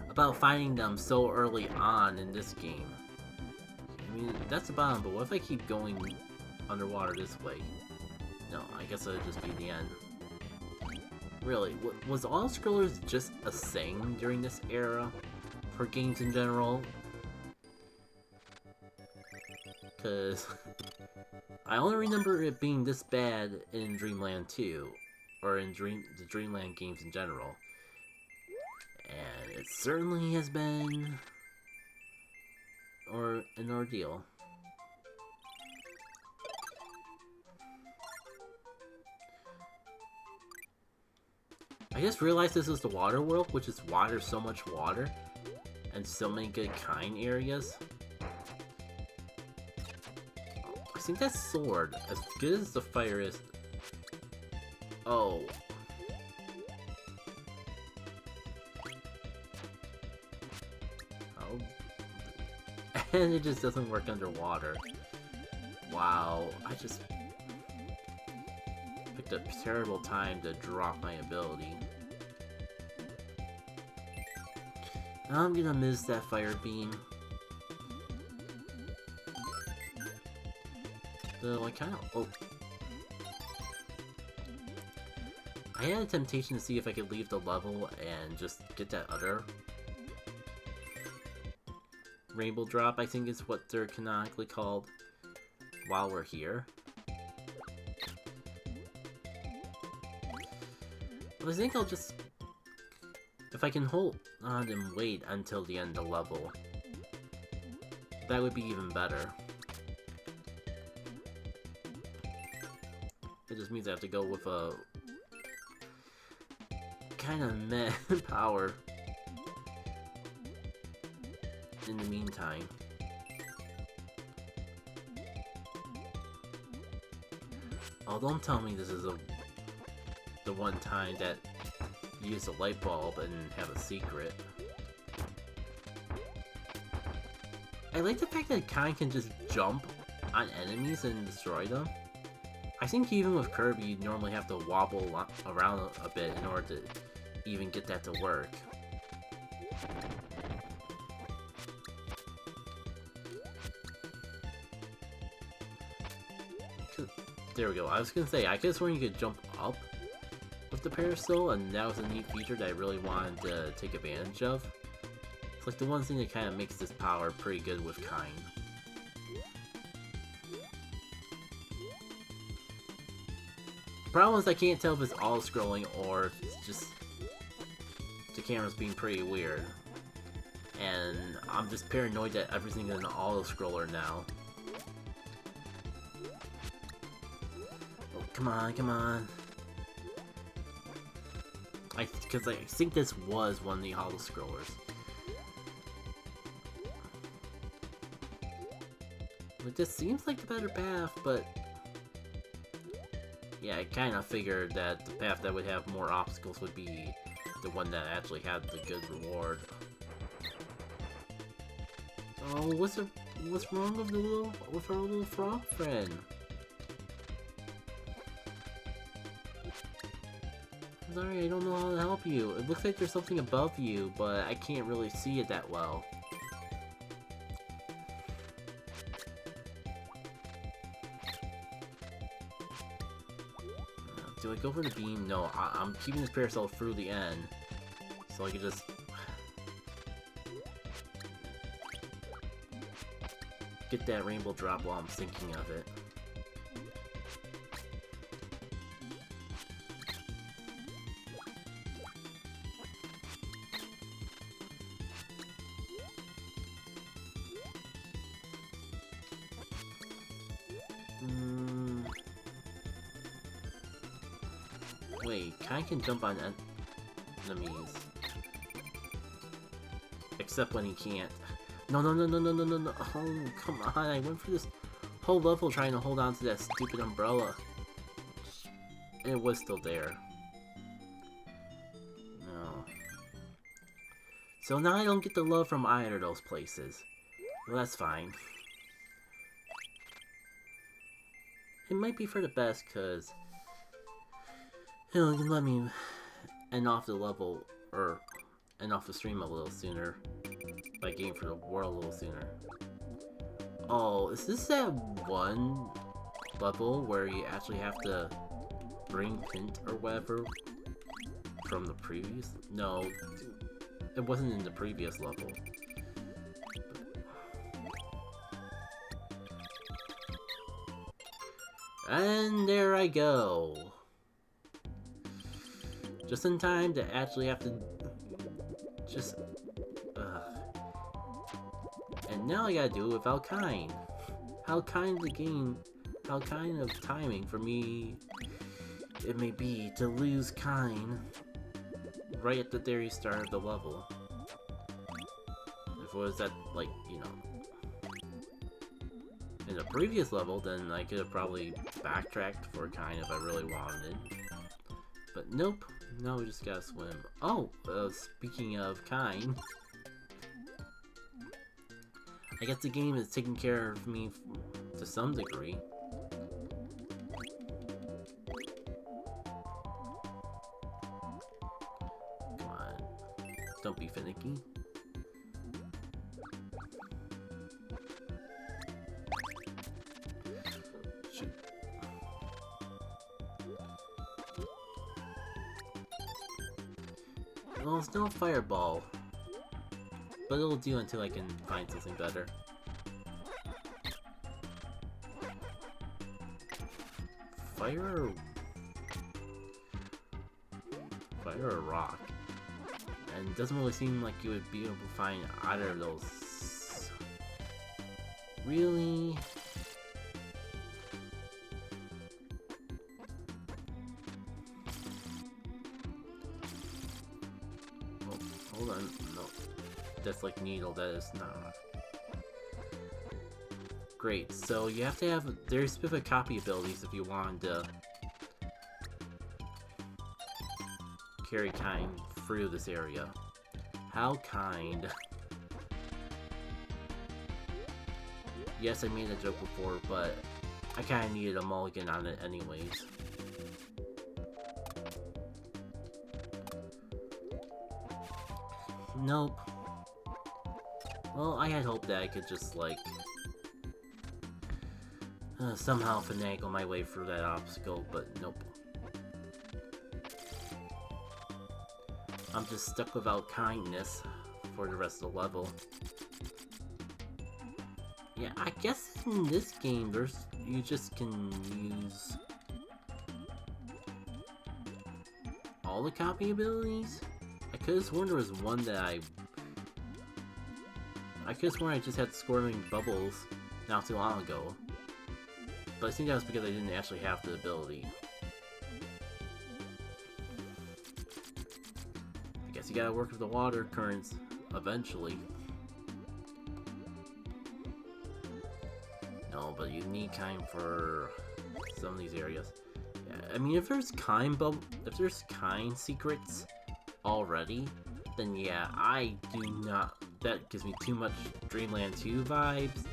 about finding them so early on in this game. I mean, that's the bottom, but what if I keep going underwater this way? No, I guess that'll just be the end. Really, was auto-scrollers just a thing during this era for games in general? Because I only remember it being this bad in Dreamland 2, or in the Dreamland games in general. And it certainly has been an ordeal. I just realized this is the water world, which is why there's so much water and so many good kind areas. I think that sword, as good as the fire is... Oh. Oh. And it just doesn't work underwater. Wow, I just picked a terrible time to drop my ability. I'm gonna miss that fire beam. Though I kinda... Oh. I had a temptation to see if I could leave the level and just get that other rainbow drop, I think is what they're canonically called, while we're here. I think I'll just... If I can hold on and wait until the end of the level, that would be even better. It just means I have to go with a kind of meh power in the meantime. Oh, don't tell me this is the one time that you use a light bulb and have a secret. I like the fact that Kai can just jump on enemies and destroy them. I think even with Kirby, you normally have to wobble around a bit in order to even get that to work. There we go. I was gonna say, I could've sworn you could jump up with the Parasol, and that was a neat feature that I really wanted to take advantage of. It's like the one thing that kind of makes this power pretty good with Kind. Problem is I can't tell if it's auto-scrolling or if it's just the camera's being pretty weird. And I'm just paranoid that everything's an auto-scroller now. Oh, come on, come on. Because I think this was one of the auto-scrollers. It just seems like the better path, but... yeah, I kind of figured that the path that would have more obstacles would be the one that actually had the good reward. Oh, what's wrong with our little frog friend? Sorry, I don't know how to help you. It looks like there's something above you, but I can't really see it that well. Do I go for the beam? No, I'm keeping this Parasol through the end. So I can just... get that rainbow drop while I'm thinking of it. Wait, Kai can jump on enemies. Except when he can't. No. Oh, come on. I went for this whole level trying to hold on to that stupid umbrella. And it was still there. No. So now I don't get the love from either of those places. Well, that's fine. It might be for the best, because... it can let me end off the level, or end off the stream a little sooner, by getting for the world a little sooner. Oh, is this that one level where you actually have to bring Hint or whatever from the previous? No, it wasn't in the previous level. And there I go. Just in time to actually have to just... And now I gotta do it without Kind. How kind of the game... how kind of timing for me it may be to lose Kind right at the very start of the level. If it was at, like, you know, in the previous level, then I could have probably backtracked for Kind if I really wanted. But nope. Now we just gotta swim. Oh, speaking of Kind, I guess the game is taking care of me to some degree. Come on, don't be finicky. Shoot. Well, it's no fireball, but it'll do until I can find something better. Fire? fire or rock. And it doesn't really seem like you would be able to find either of those. Really? Oh, hold on. No. That's like needle, that is not. Great, so you have to have, there's specific copy abilities if you wanted to carry kind through this area. How kind. Yes, I made a joke before, but I kinda needed a mulligan on it anyways. Nope. Well, I had hoped that I could just, like, somehow finagle my way through that obstacle, but nope. I'm just stuck without kindness for the rest of the level. Yeah, I guess in this game, you just can use all the copy abilities? I could've sworn there was one that I could've sworn I just had squirming bubbles not too long ago. But I think that was because I didn't actually have the ability. I guess you gotta work with the water currents eventually. No, but you need kind for some of these areas. Yeah, I mean, if there's kind secrets already, then yeah, I do not. That gives me too much Dreamland 2 vibes.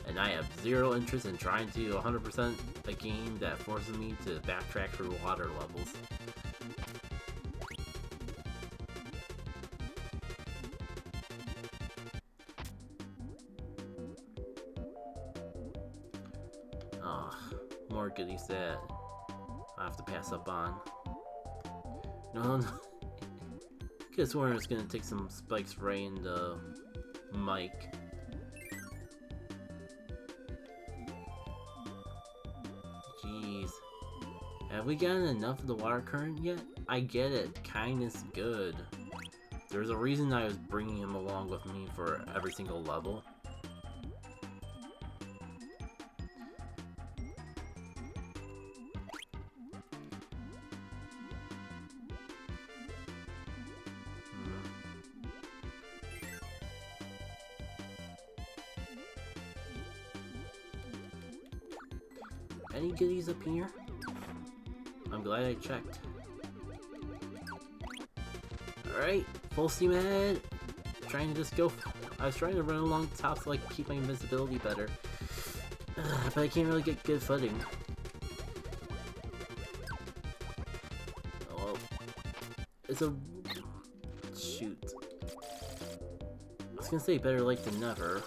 And I have zero interest in trying to 100% a game that forces me to backtrack through water levels. More goodies that I have to pass up on. No. Could've sworn it's gonna take some spikes right in the mic. Jeez. Have we gotten enough of the water current yet? I get it, kind is good. There's a reason I was bringing him along with me for every single level. Any goodies up here? I'm glad I checked. Alright, full steam ahead. Trying to just go. I was trying to run along the top so I could keep my invisibility better. But I can't really get good footing. Oh, well. It's a... shoot. I was gonna say better late than never.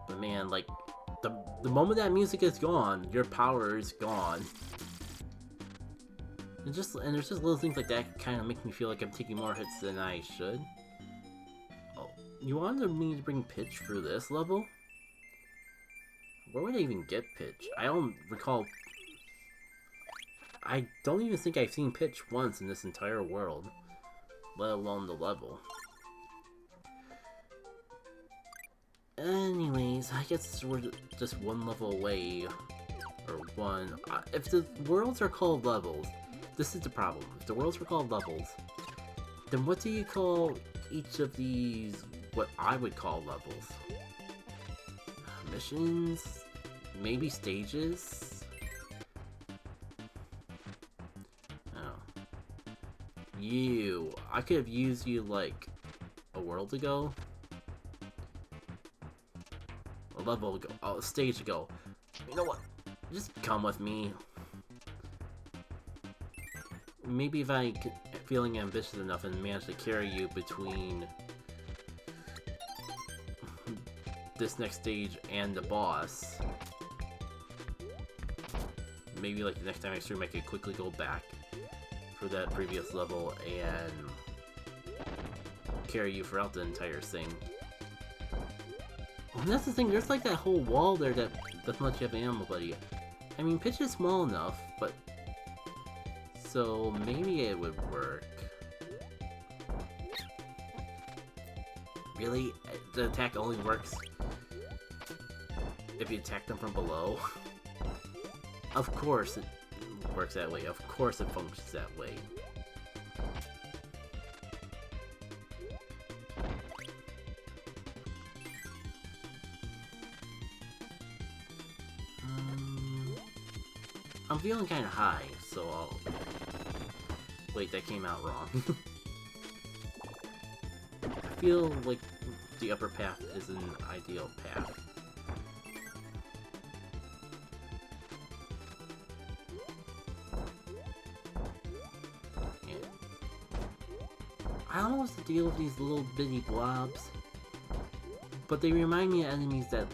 But man, like... The moment that music is gone, your power is gone. And there's just little things like that kind of make me feel like I'm taking more hits than I should. Oh, you wanted me to bring Pitch through this level? Where would I even get Pitch? I don't recall... I don't even think I've seen Pitch once in this entire world. Let alone the level. Anyways, I guess we're just one level away, or one. If the worlds are called levels, this is the problem. If the worlds are called levels, then what do you call each of these, what I would call levels? Missions? Maybe stages? Oh. You. I could have used you like a world ago. Level ago, oh, stage ago. You know what? Just come with me. Maybe if I feeling ambitious enough and manage to carry you between this next stage and the boss. Maybe like the next time I stream I could quickly go back for that previous level and carry you throughout the entire thing. And that's the thing, there's like that whole wall there that doesn't let you have an animal buddy. I mean, Pitch is small enough, but So maybe it would work. Really? The attack only works if you attack them from below? Of course it works that way. Of course it functions that way. I'm feeling kind of high, so I'll... Wait, that came out wrong. I feel like the upper path is an ideal path. Yeah. I don't know what's the deal with these little bitty blobs, but they remind me of enemies that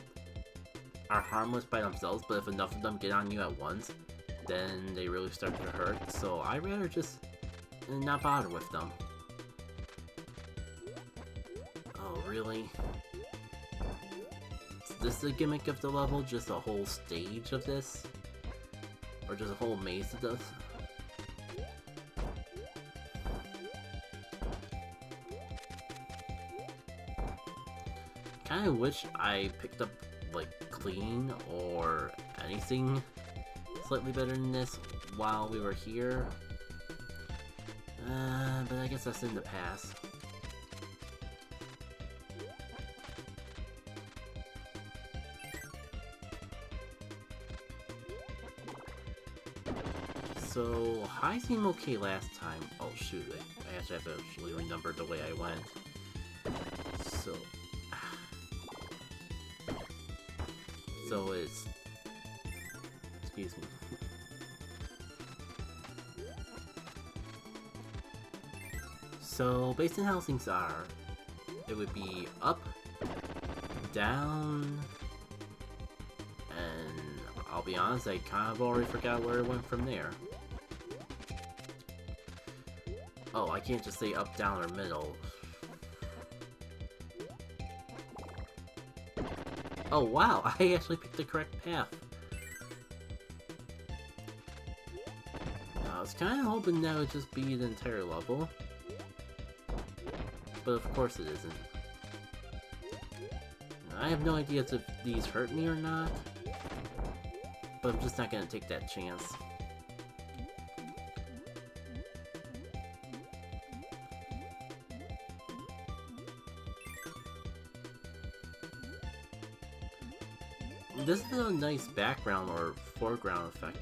are harmless by themselves, but if enough of them get on you at once, then they really start to hurt, so I'd rather just not bother with them. Oh, really? Is this the gimmick of the level? Just a whole stage of this? Or just a whole maze of this? Kinda wish I picked up, like, clean or anything slightly better than this while we were here. But I guess that's in the past. So, high seemed okay last time. Oh shoot, I actually have to actually remember the way I went. So... So it's... Excuse me. So, based on how things are, it would be up, down, and I'll be honest, I kind of already forgot where it went from there. Oh, I can't just say up, down, or middle. Oh wow, I actually picked the correct path. I was kind of hoping that would just be the entire level. But of course it isn't. I have no idea if these hurt me or not, but I'm just not gonna take that chance. This is a nice background or foreground effect.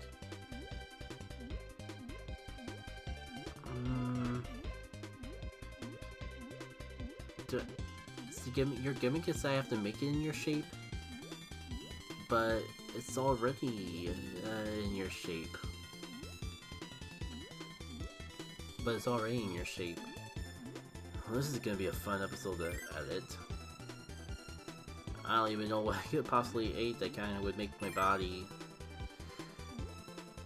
Your gimmick is I have to make it in your shape, but it's already in your shape. Well, this is gonna be a fun episode to edit. I don't even know what I could possibly eat that kind of would make my body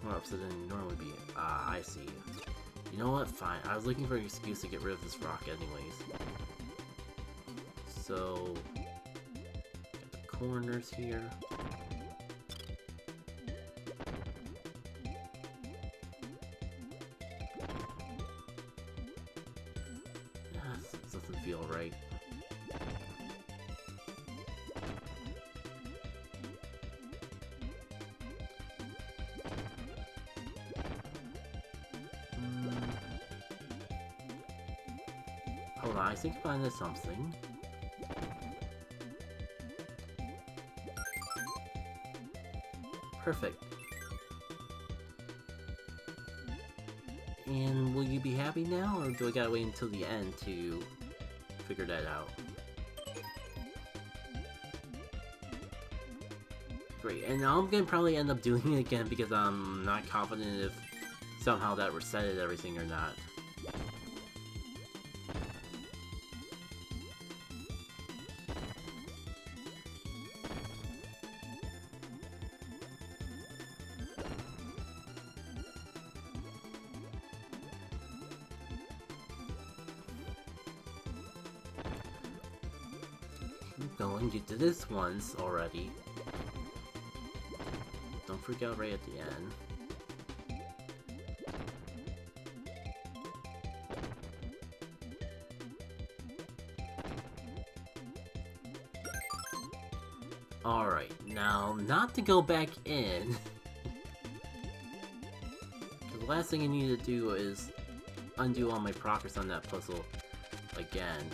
more upset than it normally be. Ah, I see. You know what? Fine. I was looking for an excuse to get rid of this rock anyways. So, got the corners here. This doesn't feel right. Hold on, I think I found something. Perfect. And will you be happy now, or do I gotta wait until the end to figure that out? Great, and I'm gonna probably end up doing it again because I'm not confident if somehow that resetted everything or not. You did this once already. Don't freak out right at the end. Alright, now, not to go back in. The last thing I need to do is undo all my progress on that puzzle again.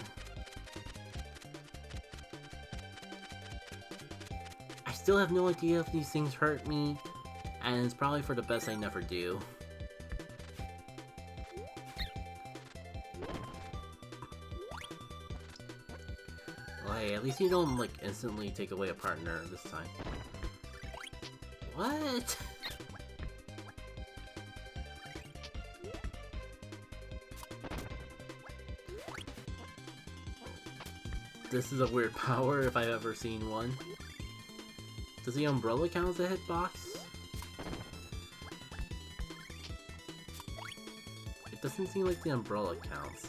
I still have no idea if these things hurt me, and it's probably for the best I never do. Like, at least you don't, like, instantly take away a partner this time. What? This is a weird power if I've ever seen one. Does the umbrella count as a hitbox? It doesn't seem like the umbrella counts.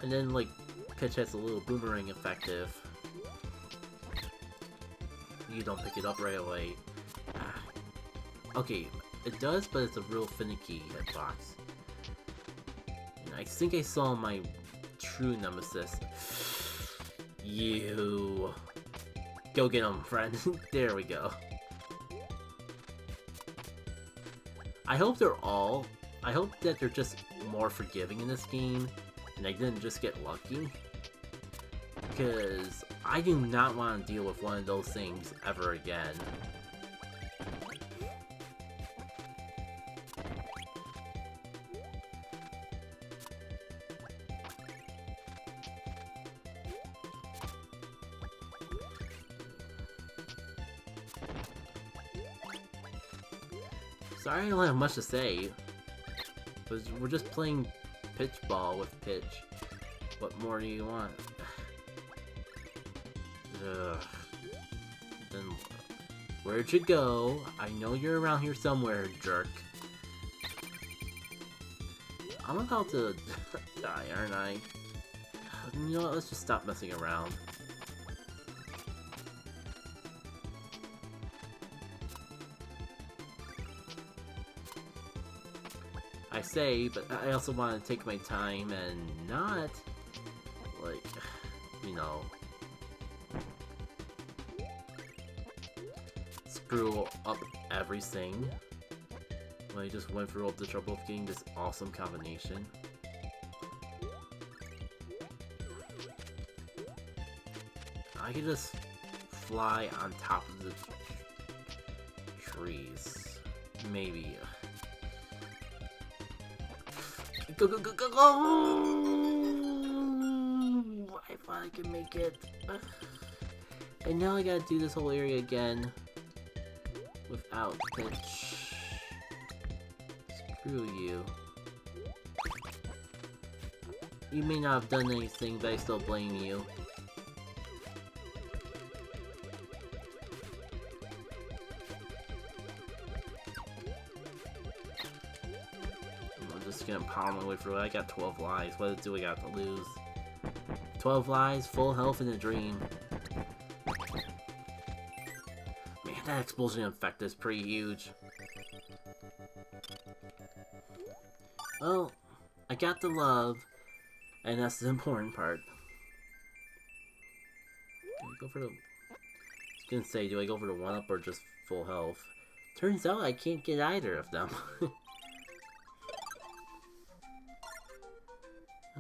And then, like, Pitch has a little boomerang effective. You don't pick it up right away. Okay, it does, but it's a real finicky hitbox. And I think I saw my true nemesis. You. Go get him, friend. There we go. I hope that they're just more forgiving in this game, and I didn't just get lucky. Because I do not want to deal with one of those things ever again. Sorry I don't have much to say. We're just playing pitch ball with Pitch. What more do you want? Ugh. Then where'd you go? I know you're around here somewhere, jerk. I'm about to die, aren't I? You know what? Let's just stop messing around. I say, but I also want to take my time and not, like, you know, screw up everything. When I just went through all the trouble of getting this awesome combination. I could just fly on top of the trees. Maybe. Go, go, go, go, go! I thought I could make it. And now I gotta do this whole area again. Without Pitch. Screw you. You may not have done anything, but I still blame you. Gonna power my way through it. I got 12 lives. What do I got to lose? 12 lives, full health in a dream. Man, that explosion effect is pretty huge. Well, I got the love, and that's the important part. Do I go for the... I was gonna say, do I go for the 1-up or just full health? Turns out I can't get either of them.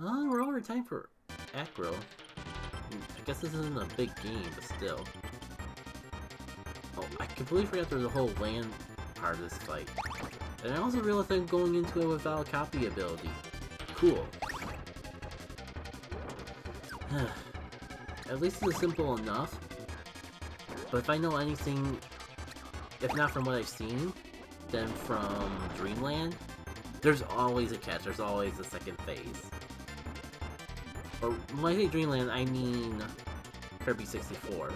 Oh, we're over time for Acro. I guess this isn't a big game, but still. Oh, I completely forgot there's a whole land part of this fight. And I also realized I'm going into it without a copy ability. Cool. At least it's simple enough. But if I know anything, if not from what I've seen, then from Dreamland, there's always a catch, there's always a second phase. Or when I say Dreamland, I mean Kirby 64.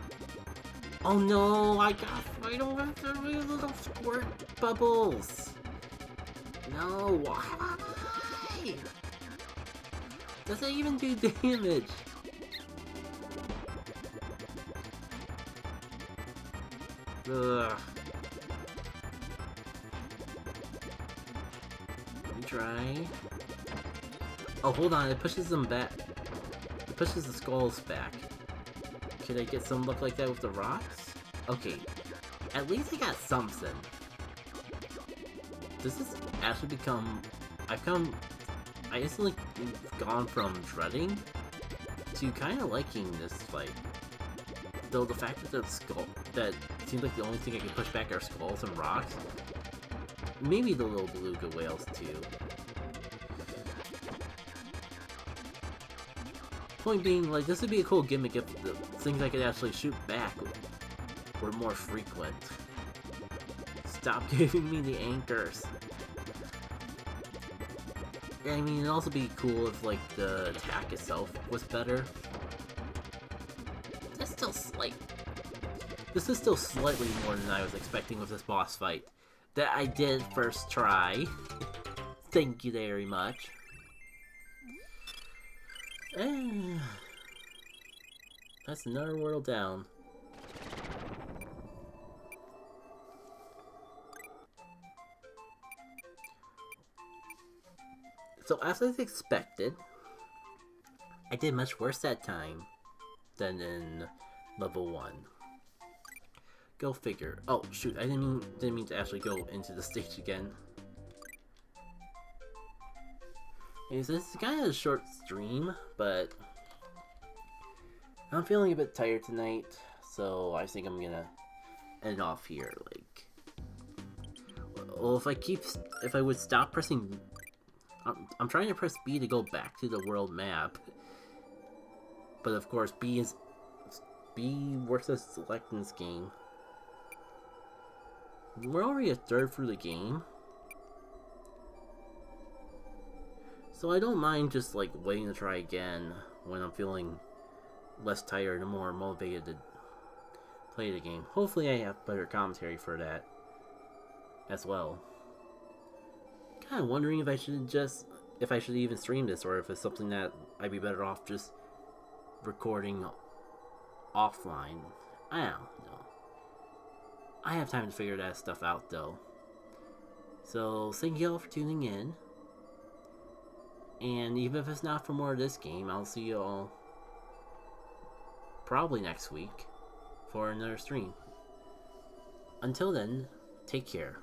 Oh no, I don't have to read little squirt bubbles. No, why? Does it even do damage? Ugh. Let me try. Oh, hold on, it pushes them back. pushes the skulls back. Could I get some luck like that with the rocks? Okay, at least I got something. Does this actually become... I instantly gone from dreading to kind of liking this fight. Though the fact that that seems like the only thing I can push back are skulls and rocks. Maybe the little beluga whales too. Point being, like, this would be a cool gimmick if the things I could actually shoot back were more frequent. Stop giving me the anchors. I mean, it'd also be cool if, like, the attack itself was better. This is still slightly more than I was expecting with this boss fight. That I did first try. Thank you very much. That's another world down. So as I expected, I did much worse that time than in level 1. Go figure. Oh shoot, I didn't mean to actually go into the stage again. This is kind of a short stream, but I'm feeling a bit tired tonight, so I think I'm gonna end off here. Like, well, if I would stop pressing, I'm trying to press B to go back to the world map, but of course B works as select in this game. We're already a third through the game, so I don't mind just like waiting to try again when I'm feeling less tired and more motivated to play the game. Hopefully I have better commentary for that as well. Kind of wondering if I should even stream this, or if it's something that I'd be better off just recording offline. I don't know. I have time to figure that stuff out though. So thank you all for tuning in. And even if it's not for more of this game, I'll see you all probably next week for another stream. Until then, take care.